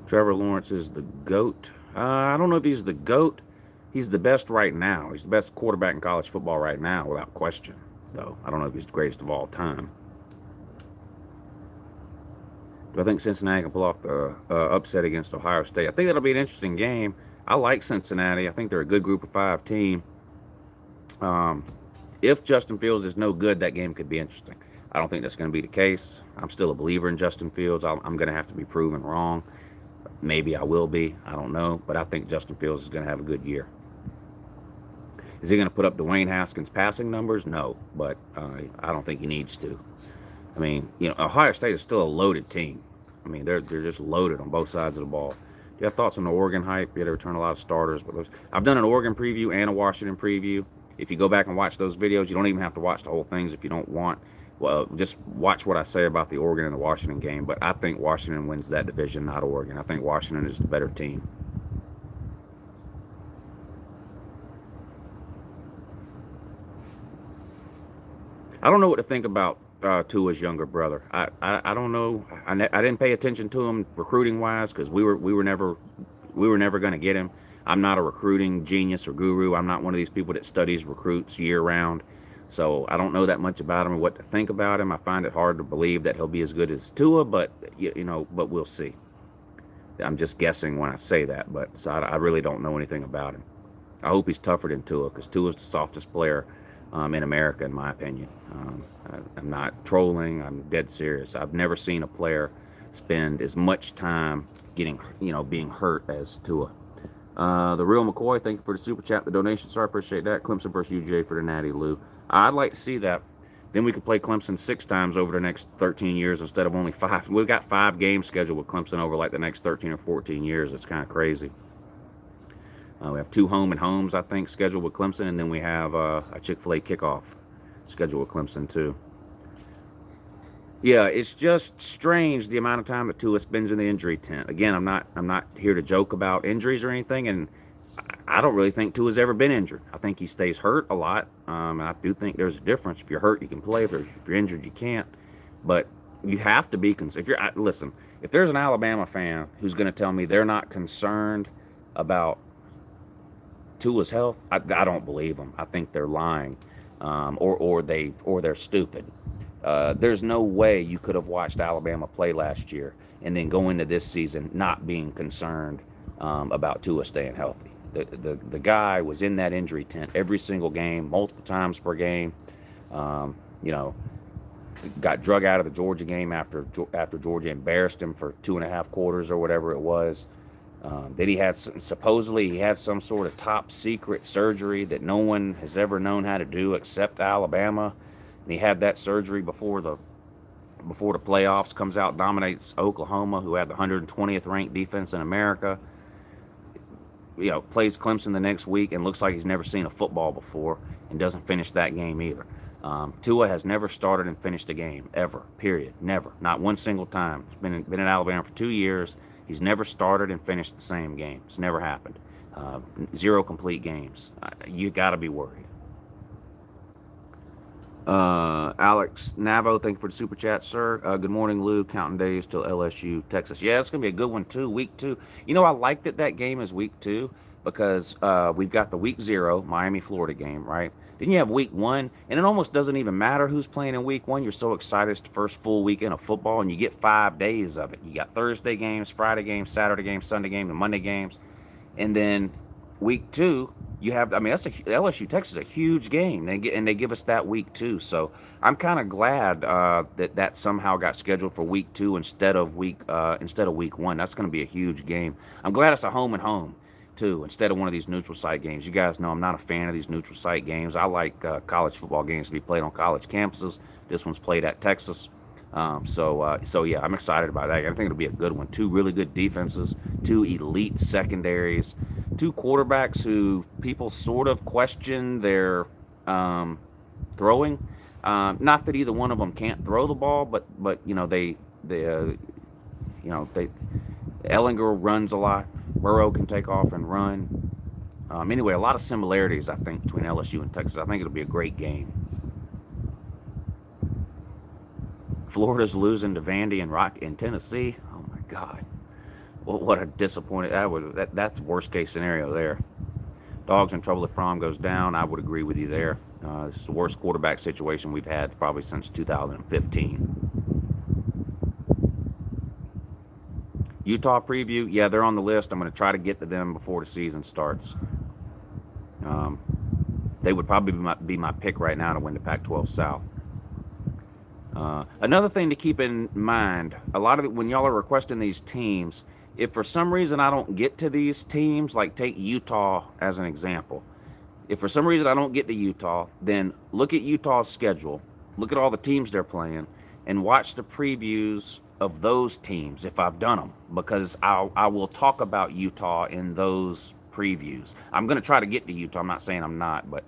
Speaker 1: Trevor Lawrence is the GOAT. I don't know if he's the GOAT. He's the best right now. He's the best quarterback in college football right now, without question, though. I don't know if he's the greatest of all time. Do I think Cincinnati can pull off the upset against Ohio State? I think that'll be an interesting game. I like Cincinnati. I think they're a good Group of 5 team. If Justin Fields is no good, that game could be interesting. I don't think that's going to be the case. I'm still a believer in Justin Fields. I'm going to have to be proven wrong. Maybe I will be. I don't know. But I think Justin Fields is going to have a good year. Is he going to put up Dwayne Haskins passing numbers? No. But I don't think he needs to. I mean, Ohio State is still a loaded team. I mean, they're just loaded on both sides of the ball. Do you have thoughts on the Oregon hype? Yeah, they return a lot of starters. But I've done an Oregon preview and a Washington preview. If you go back and watch those videos, you don't even have to watch the whole things if you don't want. Well, just watch what I say about the Oregon and the Washington game. But I think Washington wins that division, not Oregon. I think Washington is the better team. I don't know what to think about Tua's younger brother. I don't know. I didn't pay attention to him recruiting wise because we were never going to get him. I'm not a recruiting genius or guru. I'm not one of these people that studies recruits year round. So I don't know that much about him or what to think about him. I find it hard to believe that he'll be as good as Tua, but but we'll see. I'm just guessing when I say that, but so I really don't know anything about him. I hope he's tougher than Tua because Tua's the softest player in America, in my opinion. I'm not trolling. I'm dead serious. I've never seen a player spend as much time being hurt as Tua. The real McCoy, thank you for the super chat, the donation, sir. I appreciate that. Clemson versus UGA for the Natty Lou. I'd like to see that. Then we could play Clemson 6 times over the next 13 years instead of only 5. We've got 5 games scheduled with Clemson over like the next 13 or 14 years. It's kind of crazy. We have 2 home and homes, I think, scheduled with Clemson, and then we have a Chick-fil-A kickoff scheduled with Clemson too. Yeah, it's just strange the amount of time that Tua spends in the injury tent. Again, I'm not here to joke about injuries or anything, and I don't really think Tua's ever been injured. I think he stays hurt a lot, and I do think there's a difference. If you're hurt, you can play. If you're injured, you can't. But you have to be concerned. Listen, if there's an Alabama fan who's going to tell me they're not concerned about Tua's health, I don't believe them. I think they're lying, or they're stupid. There's no way you could have watched Alabama play last year and then go into this season not being concerned about Tua staying healthy. The guy was in that injury tent every single game, multiple times per game. Got drug out of the Georgia game after Georgia embarrassed him for 2.5 quarters or whatever it was. That he had supposedly some sort of top secret surgery that no one has ever known how to do except Alabama. And he had that surgery before the playoffs. Comes out, dominates Oklahoma, who had the 120th ranked defense in America. Plays Clemson the next week and looks like he's never seen a football before and doesn't finish that game either. Tua has never started and finished a game ever. Period. Never. Not one single time. He's been in Alabama for 2 years. He's never started and finished the same game. It's never happened. 0 complete games. You got to be worried. Alex Navo, thank you for the super chat, sir. Good morning, Lou. Counting days till LSU, Texas. Yeah, it's going to be a good one, too. Week 2. I like that game is week 2 because we've got the week 0 Miami, Florida game, right? Then you have week 1, and it almost doesn't even matter who's playing in week 1. You're so excited. It's the first full weekend of football, and you get 5 days of it. You got Thursday games, Friday games, Saturday games, Sunday games, and Monday games. And then week 2, you have, that's LSU Texas, a huge game. They give us that week 2. So I'm kind of glad that somehow got scheduled for week 2 instead of week 1. That's going to be a huge game. I'm glad it's a home and home too, instead of one of these neutral site games. You guys know I'm not a fan of these neutral site games. I like college football games to be played on college campuses. This one's played at Texas. So yeah, I'm excited about that. I think it'll be a good one. 2 really good defenses, 2 elite secondaries, 2 quarterbacks who people sort of question their throwing. Not that either one of them can't throw the ball, but Ellinger runs a lot. Burrow can take off and run. Anyway, a lot of similarities, I think, between LSU and Texas. I think it'll be a great game. Florida's losing to Vandy and Tennessee. Oh my God, what a disappointing. That's worst case scenario there. Dogs in trouble if Fromm goes down. I would agree with you there. This is the worst quarterback situation we've had probably since 2015. Utah preview, yeah, they're on the list. I'm going to try to get to them before the season starts. They would probably be my pick right now to win the Pac-12 South. Another thing to keep in mind, a lot of when y'all are requesting these teams, if for some reason I don't get to these teams, like take Utah as an example. If for some reason I don't get to Utah, then look at Utah's schedule, look at all the teams they're playing, and watch the previews of those teams if I've done them, because I will talk about Utah in those previews. I'm going to try to get to Utah. I'm not saying I'm not, but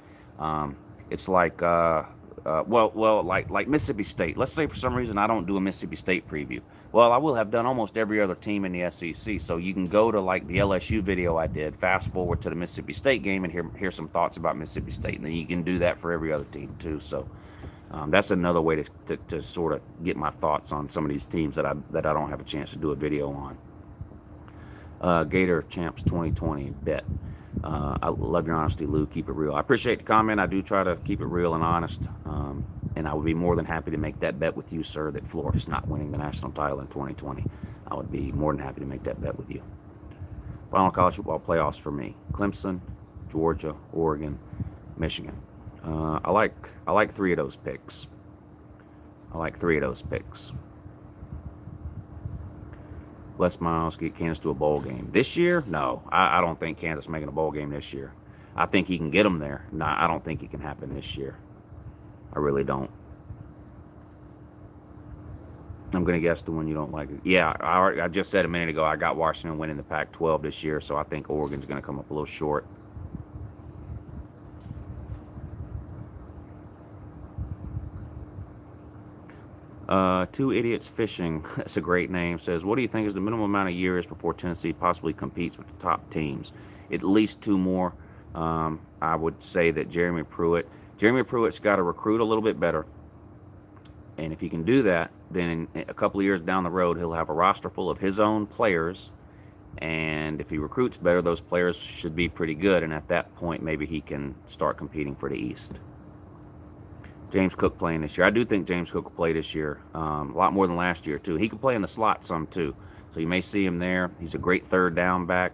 Speaker 1: it's like like Mississippi State. Let's say for some reason I don't do a Mississippi State preview. Well, I will have done almost every other team in the SEC. So you can go to like the LSU video I did, fast forward to the Mississippi State game, and hear some thoughts about Mississippi State. And then you can do that for every other team too. So that's another way to sort of get my thoughts on some of these teams that I don't have a chance to do a video on. Gator Champs 2020 bet. I love your honesty, Lou. Keep it real. I appreciate the comment. I do try to keep it real and honest. And I would be more than happy to make that bet with you, sir, that Florida's not winning the national title in 2020. I would be more than happy to make that bet with you. Final college football playoffs for me: Clemson, Georgia, Oregon, Michigan. I like three of those picks. Les Miles get Kansas to a bowl game this year. No, I don't think Kansas making a bowl game this year. I think he can get them there. No, I don't think it can happen this year. I really don't. I'm going to guess the one you don't like. Yeah, I just said a minute ago I got Washington winning the Pac-12 this year, so I think Oregon's going to come up a little short. Two Idiots Fishing, that's a great name, says, what do you think is the minimum amount of years before Tennessee possibly competes with the top teams? At least two more. I would say that Jeremy Pruitt's got to recruit a little bit better. And if he can do that, then in a couple of years down the road, he'll have a roster full of his own players. And if he recruits better, those players should be pretty good. And at that point, maybe he can start competing for the East. James Cook playing this year. I do think James Cook will play this year, a lot more than last year, too. He can play in the slot some, too. So you may see him there. He's a great third down back.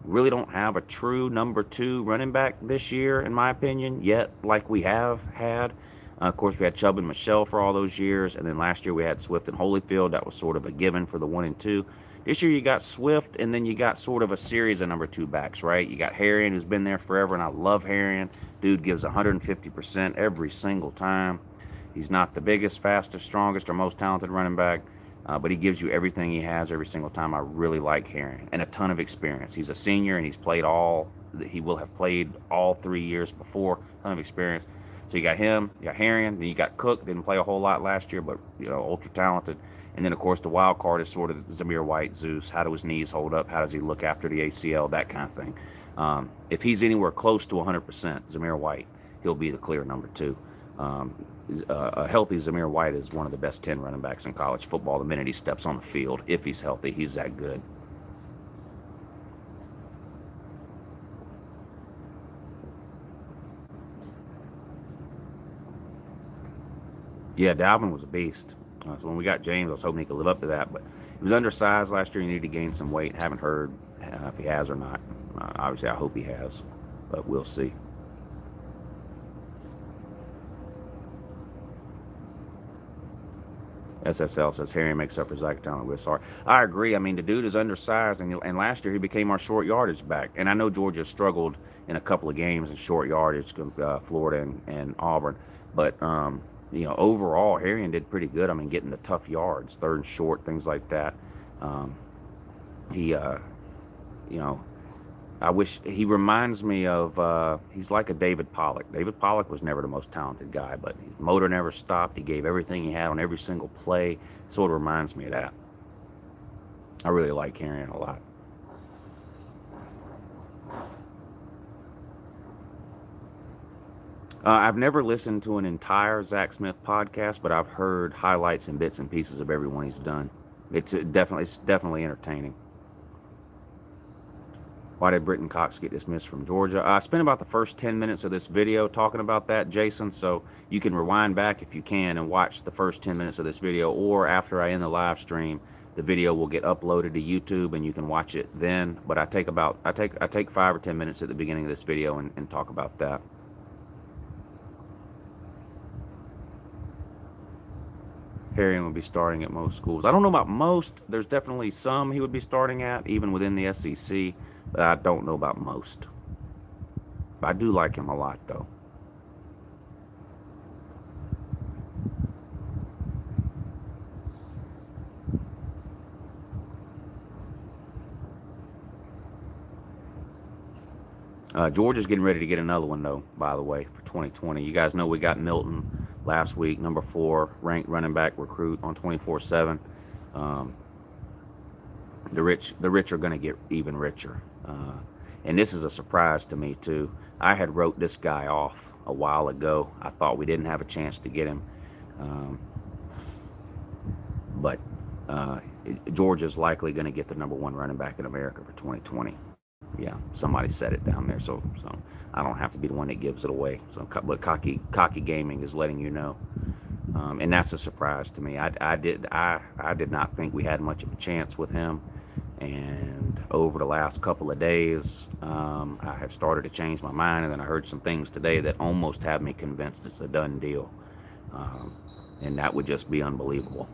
Speaker 1: Really don't have a true number 2 running back this year, in my opinion, yet, like we have had. Of course, we had Chubb and Michelle for all those years. And then last year we had Swift and Holyfield. That was sort of a given for the 1 and 2. This year you got Swift, and then you got sort of a series of number 2 backs, right? You got Harrion, who's been there forever, and I love Harrion. Dude gives 150% every single time. He's not the biggest, fastest, strongest, or most talented running back, but he gives you everything he has every single time. I really like Harrion, and a ton of experience. He's a senior, and he will have played all 3 years before. A ton of experience. So you got him, you got Harrion, then you got Cook. Didn't play a whole lot last year, but ultra talented. And then, of course, the wild card is sort of Zamir White, Zeus. How do his knees hold up? How does he look after the ACL? That kind of thing. If he's anywhere close to 100%, Zamir White, he'll be the clear number 2. A healthy Zamir White is one of the best 10 running backs in college football. The minute he steps on the field, if he's healthy, he's that good. Yeah, Dalvin was a beast. So when we got James, I was hoping he could live up to that. But he was undersized last year. He needed to gain some weight. Haven't heard if he has or not. Obviously, I hope he has, but we'll see. SSL says Harry makes up for Zach talent. We're sorry. I agree. I mean, the dude is undersized, and last year he became our short yardage back. And I know Georgia struggled in a couple of games in short yardage, Florida and Auburn. But overall, Harrion did pretty good. I mean, getting the tough yards, third and short, things like that. I wish he reminds me of, he's like a David Pollock. David Pollock was never the most talented guy, but his motor never stopped. He gave everything he had on every single play. Sort of reminds me of that. I really like Harrion a lot. I've never listened to an entire Zach Smith podcast, but I've heard highlights and bits and pieces of every one he's done. It's definitely entertaining. Why did Britton Cox get dismissed from Georgia? I spent about the first 10 minutes of this video talking about that, Jason, so you can rewind back if you can and watch the first 10 minutes of this video, or after I end the live stream, the video will get uploaded to YouTube and you can watch it then. But I take 5 or 10 minutes at the beginning of this video and talk about that. Perrion would be starting at most schools. I don't know about most. There's definitely some he would be starting at, even within the SEC, but I don't know about most. I do like him a lot, though. Georgia's getting ready to get another one, though, by the way, for 2020. You guys know we got Milton last week, number 4 ranked running back recruit on 24/7. The rich are going to get even richer. And this is a surprise to me, too. I had wrote this guy off a while ago. I thought we didn't have a chance to get him. But Georgia's likely going to get the number 1 running back in America for 2020. Yeah, somebody said it down there, so I don't have to be the one that gives it away. So, but cocky gaming is letting you know, and that's a surprise to me. I did not think we had much of a chance with him, and over the last couple of days, I have started to change my mind, and then I heard some things today that almost have me convinced it's a done deal, and that would just be unbelievable.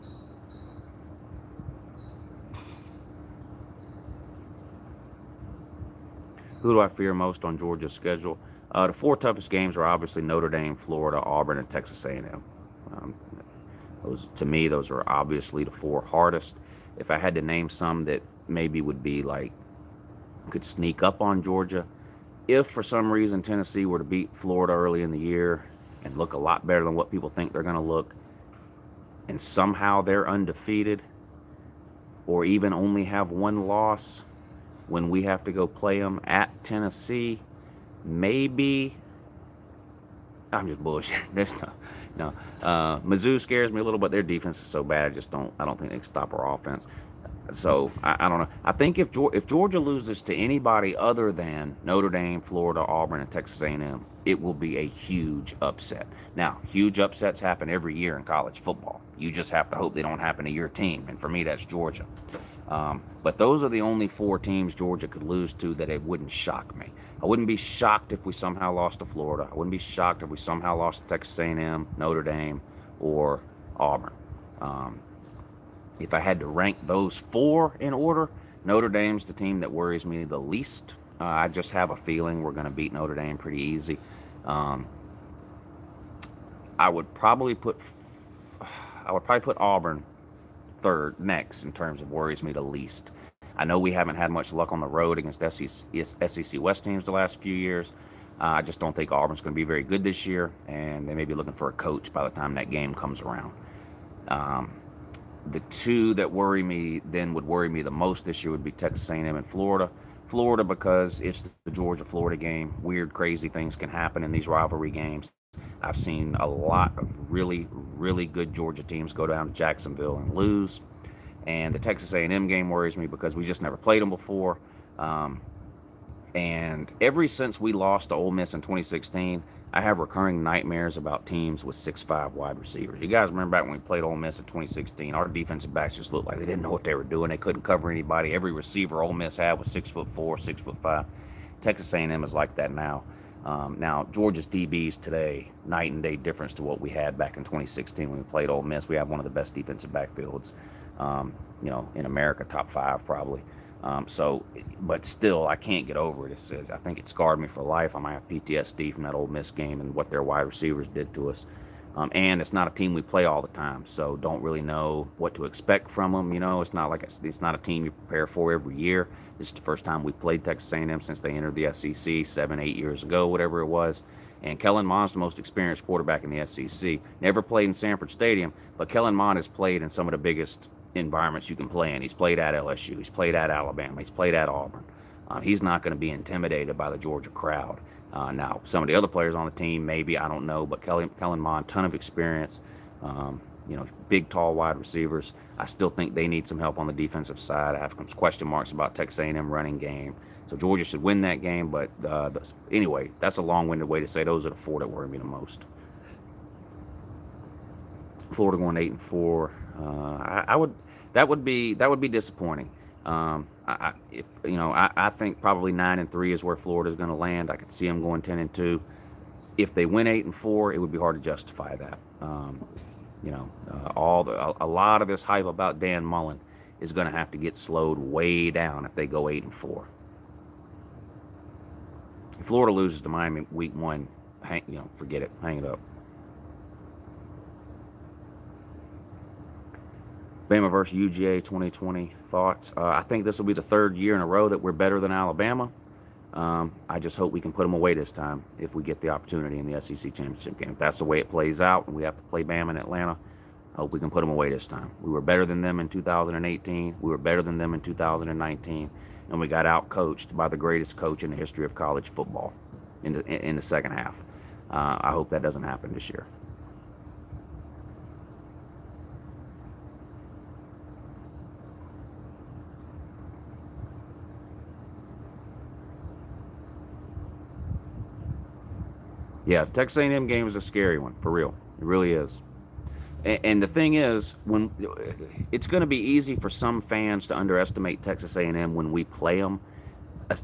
Speaker 1: Who do I fear most on Georgia's schedule? The 4 toughest games are obviously Notre Dame, Florida, Auburn, and Texas A&M. To me, those are obviously the 4 hardest. If I had to name some that maybe would be like, could sneak up on Georgia, if for some reason Tennessee were to beat Florida early in the year and look a lot better than what people think they're going to look, and somehow they're undefeated, or even only have 1 loss, when we have to go play them at Tennessee, maybe. I'm just bullshitting. No. Mizzou scares me a little, but their defense is so bad. I don't think they can stop our offense. So I don't know. I think if Georgia loses to anybody other than Notre Dame, Florida, Auburn, and Texas A&M, it will be a huge upset. Now, huge upsets happen every year in college football. You just have to hope they don't happen to your team, and for me, that's Georgia. But those are the only 4 teams Georgia could lose to that it wouldn't shock me. I wouldn't be shocked if we somehow lost to Florida. I wouldn't be shocked if we somehow lost to Texas A&M, Notre Dame, or Auburn. If I had to rank those 4 in order, Notre Dame's the team that worries me the least. I just have a feeling we're going to beat Notre Dame pretty easy. I would probably put Auburn third next in terms of worries me the least. I know we haven't had much luck on the road against SEC West teams the last few years. I just don't think Auburn's going to be very good this year, and they may be looking for a coach by the time that game comes around. The 2 that would worry me the most this year would be Texas A&M and Florida. Florida because it's the Georgia-Florida game. Weird, crazy things can happen in these rivalry games. I've seen a lot of really, really good Georgia teams go down to Jacksonville and lose. And the Texas A&M game worries me because we just never played them before. And ever since we lost to Ole Miss in 2016, I have recurring nightmares about teams with 6'5" wide receivers. You guys remember back when we played Ole Miss in 2016? Our defensive backs just looked like they didn't know what they were doing. They couldn't cover anybody. Every receiver Ole Miss had was 6'4", 6'5". Texas A&M is like that now. Now, Georgia's DBs today, night and day difference to what we had back in 2016 when we played Ole Miss. We have one of the best defensive backfields, in America, top 5 probably. But still, I can't get over it. I think it scarred me for life. I might have PTSD from that Ole Miss game and what their wide receivers did to us. And it's not a team we play all the time, so don't really know what to expect from them. It's not a team you prepare for every year. This is the first time we've played Texas A&M since they entered the SEC 7-8 years ago, whatever it was. And Kellen Mond's the most experienced quarterback in the SEC. Never played in Sanford Stadium, but Kellen Mond has played in some of the biggest environments you can play in. He's played at LSU. He's played at Alabama. He's played at Auburn. He's not going to be intimidated by the Georgia crowd. Now, some of the other players on the team, maybe, I don't know, but Kellen Mond, ton of experience. Big, tall wide receivers. I still think they need some help on the defensive side. I have some question marks about Texas A&M running game. So Georgia should win that game. But anyway, that's a long-winded way to say those are the 4 that worry me the most. Florida going 8-4. That would be disappointing. I think probably 9-3 is where Florida is going to land. I could see them going 10-2. If they win 8-4, it would be hard to justify that. You know, a lot of this hype about Dan Mullen is going to have to get slowed way down if they go 8-4. If Florida loses to Miami week 1, forget it, hang it up. Bama versus UGA 2020 thoughts. I think this will be the 3rd year in a row that we're better than Alabama. I just hope we can put them away this time if we get the opportunity in the SEC championship game. If that's the way it plays out and we have to play Bama in Atlanta, I hope we can put them away this time. We were better than them in 2018. We were better than them in 2019. And we got out-coached by the greatest coach in the history of college football in the second half. I hope that doesn't happen this year. Yeah, the Texas A&M game is a scary one, for real. It really is. And the thing is, when it's going to be easy for some fans to underestimate Texas A&M when we play them,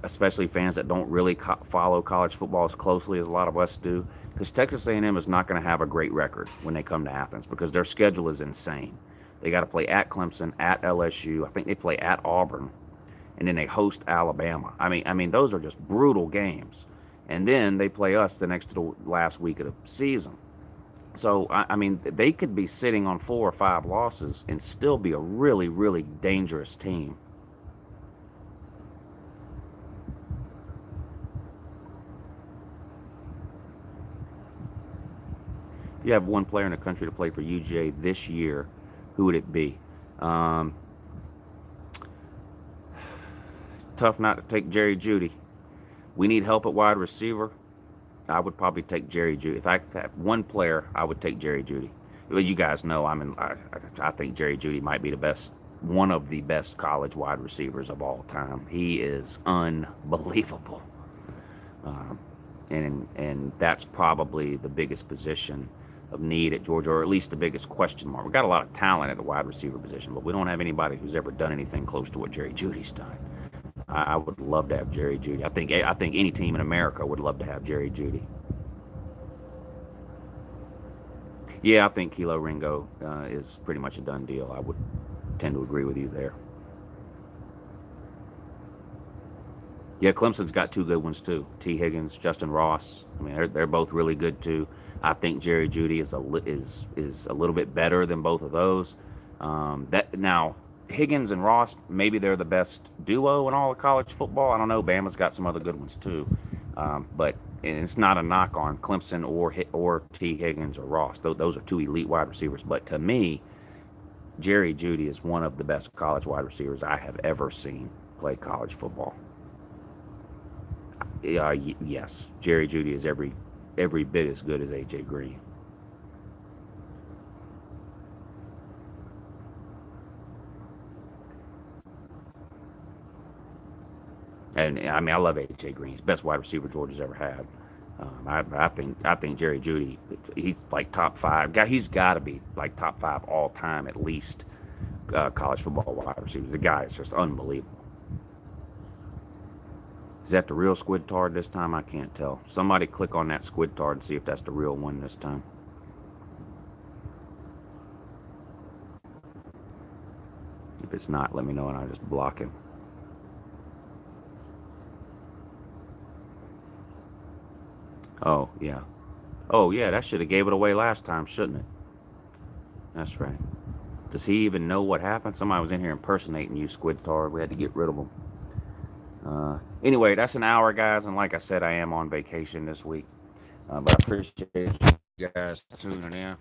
Speaker 1: especially fans that don't really follow college football as closely as a lot of us do, because Texas A&M is not going to have a great record when they come to Athens because their schedule is insane. They got to play at Clemson, at LSU. I think they play at Auburn, and then they host Alabama. I mean, those are just brutal games. And then they play us the next to the last week of the season. So, I mean, they could be sitting on 4 or 5 losses and still be a really, really dangerous team. If you have one player in the country to play for UGA this year, who would it be? Tough not to take Jerry Jeudy. We need help at wide receiver. I would probably take Jerry Jeudy. If I had one player, I would take Jerry Jeudy. Well, you guys know I think Jerry Jeudy might be one of the best college wide receivers of all time. He is unbelievable, and that's probably the biggest position of need at Georgia, or at least the biggest question mark. We've got a lot of talent at the wide receiver position, but we don't have anybody who's ever done anything close to what Jerry Jeudy's done. I would love to have Jerry Jeudy. I think any team in America would love to have Jerry Jeudy. Yeah, I think Kilo Ringo is pretty much a done deal. I would tend to agree with you there. Yeah, Clemson's got 2 good ones too. T. Higgins, Justin Ross. I mean, they're both really good too. I think Jerry Jeudy is a little bit better than both of those. Now, Higgins and Ross, maybe they're the best duo in all of college football. I don't know. Bama's got some other good ones too. But it's not a knock on Clemson or T. Higgins or Ross. Those are 2 elite wide receivers. But to me, Jerry Jeudy is one of the best college wide receivers I have ever seen play college football. Yes, Jerry Jeudy is every bit as good as A.J. Green. And I mean, I love A.J. Green. He's the best wide receiver Georgia's ever had. I think Jerry Jeudy, he's like top 5. He's got to be like top 5 all time at least. College football wide receivers. The guy is just unbelievable. Is that the real squid tard this time? I can't tell. Somebody click on that squid tard and see if that's the real one this time. If it's not, let me know and I'll just block him. Oh, yeah. Oh, yeah, that should have gave it away last time, shouldn't it? That's right. Does he even know what happened? Somebody was in here impersonating you, Squid Tard. We had to get rid of him. Anyway, that's an hour, guys. And like I said, I am on vacation this week. But I appreciate you guys tuning in.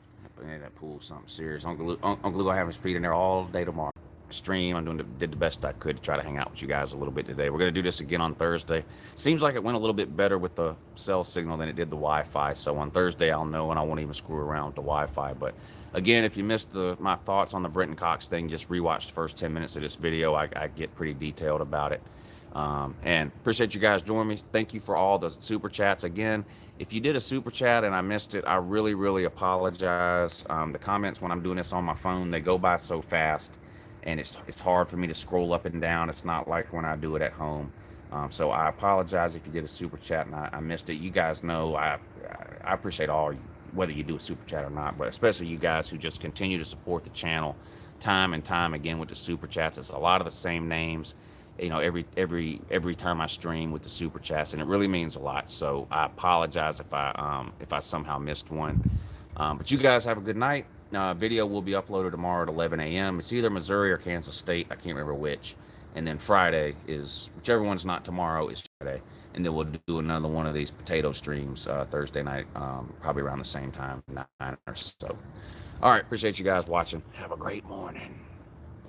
Speaker 1: That pool's something serious. Uncle Lou gonna have his feet in there all day tomorrow. Stream. Did the best I could to try to hang out with you guys a little bit today. We're gonna do this again on Thursday. Seems like it went a little bit better with the cell signal than it did the Wi-Fi. So on Thursday I'll know, and I won't even screw around with the Wi-Fi. But again, if you missed my thoughts on the Britton Cox thing, just rewatch the first 10 minutes of this video. I get pretty detailed about it. And appreciate you guys joining me. Thank you for all the super chats. Again, if you did a super chat and I missed it, I really, really apologize. The comments when I'm doing this on my phone, they go by so fast, and it's hard for me to scroll up and down. It's not like when I do it at home. So I apologize if you did a super chat and I missed it. You guys know I appreciate all whether you do a super chat or not, but especially you guys who just continue to support the channel time and time again with the super chats. It's a lot of the same names, every time I stream with the super chats, and it really means a lot. So I apologize if I somehow missed one. But you guys have a good night. Video will be uploaded tomorrow at 11 a.m. It's either Missouri or Kansas State. I can't remember which. And then Friday is, whichever one's not tomorrow, is Friday. And then we'll do another one of these potato streams Thursday night, probably around the same time, 9 or so. All right, appreciate you guys watching. Have a great morning.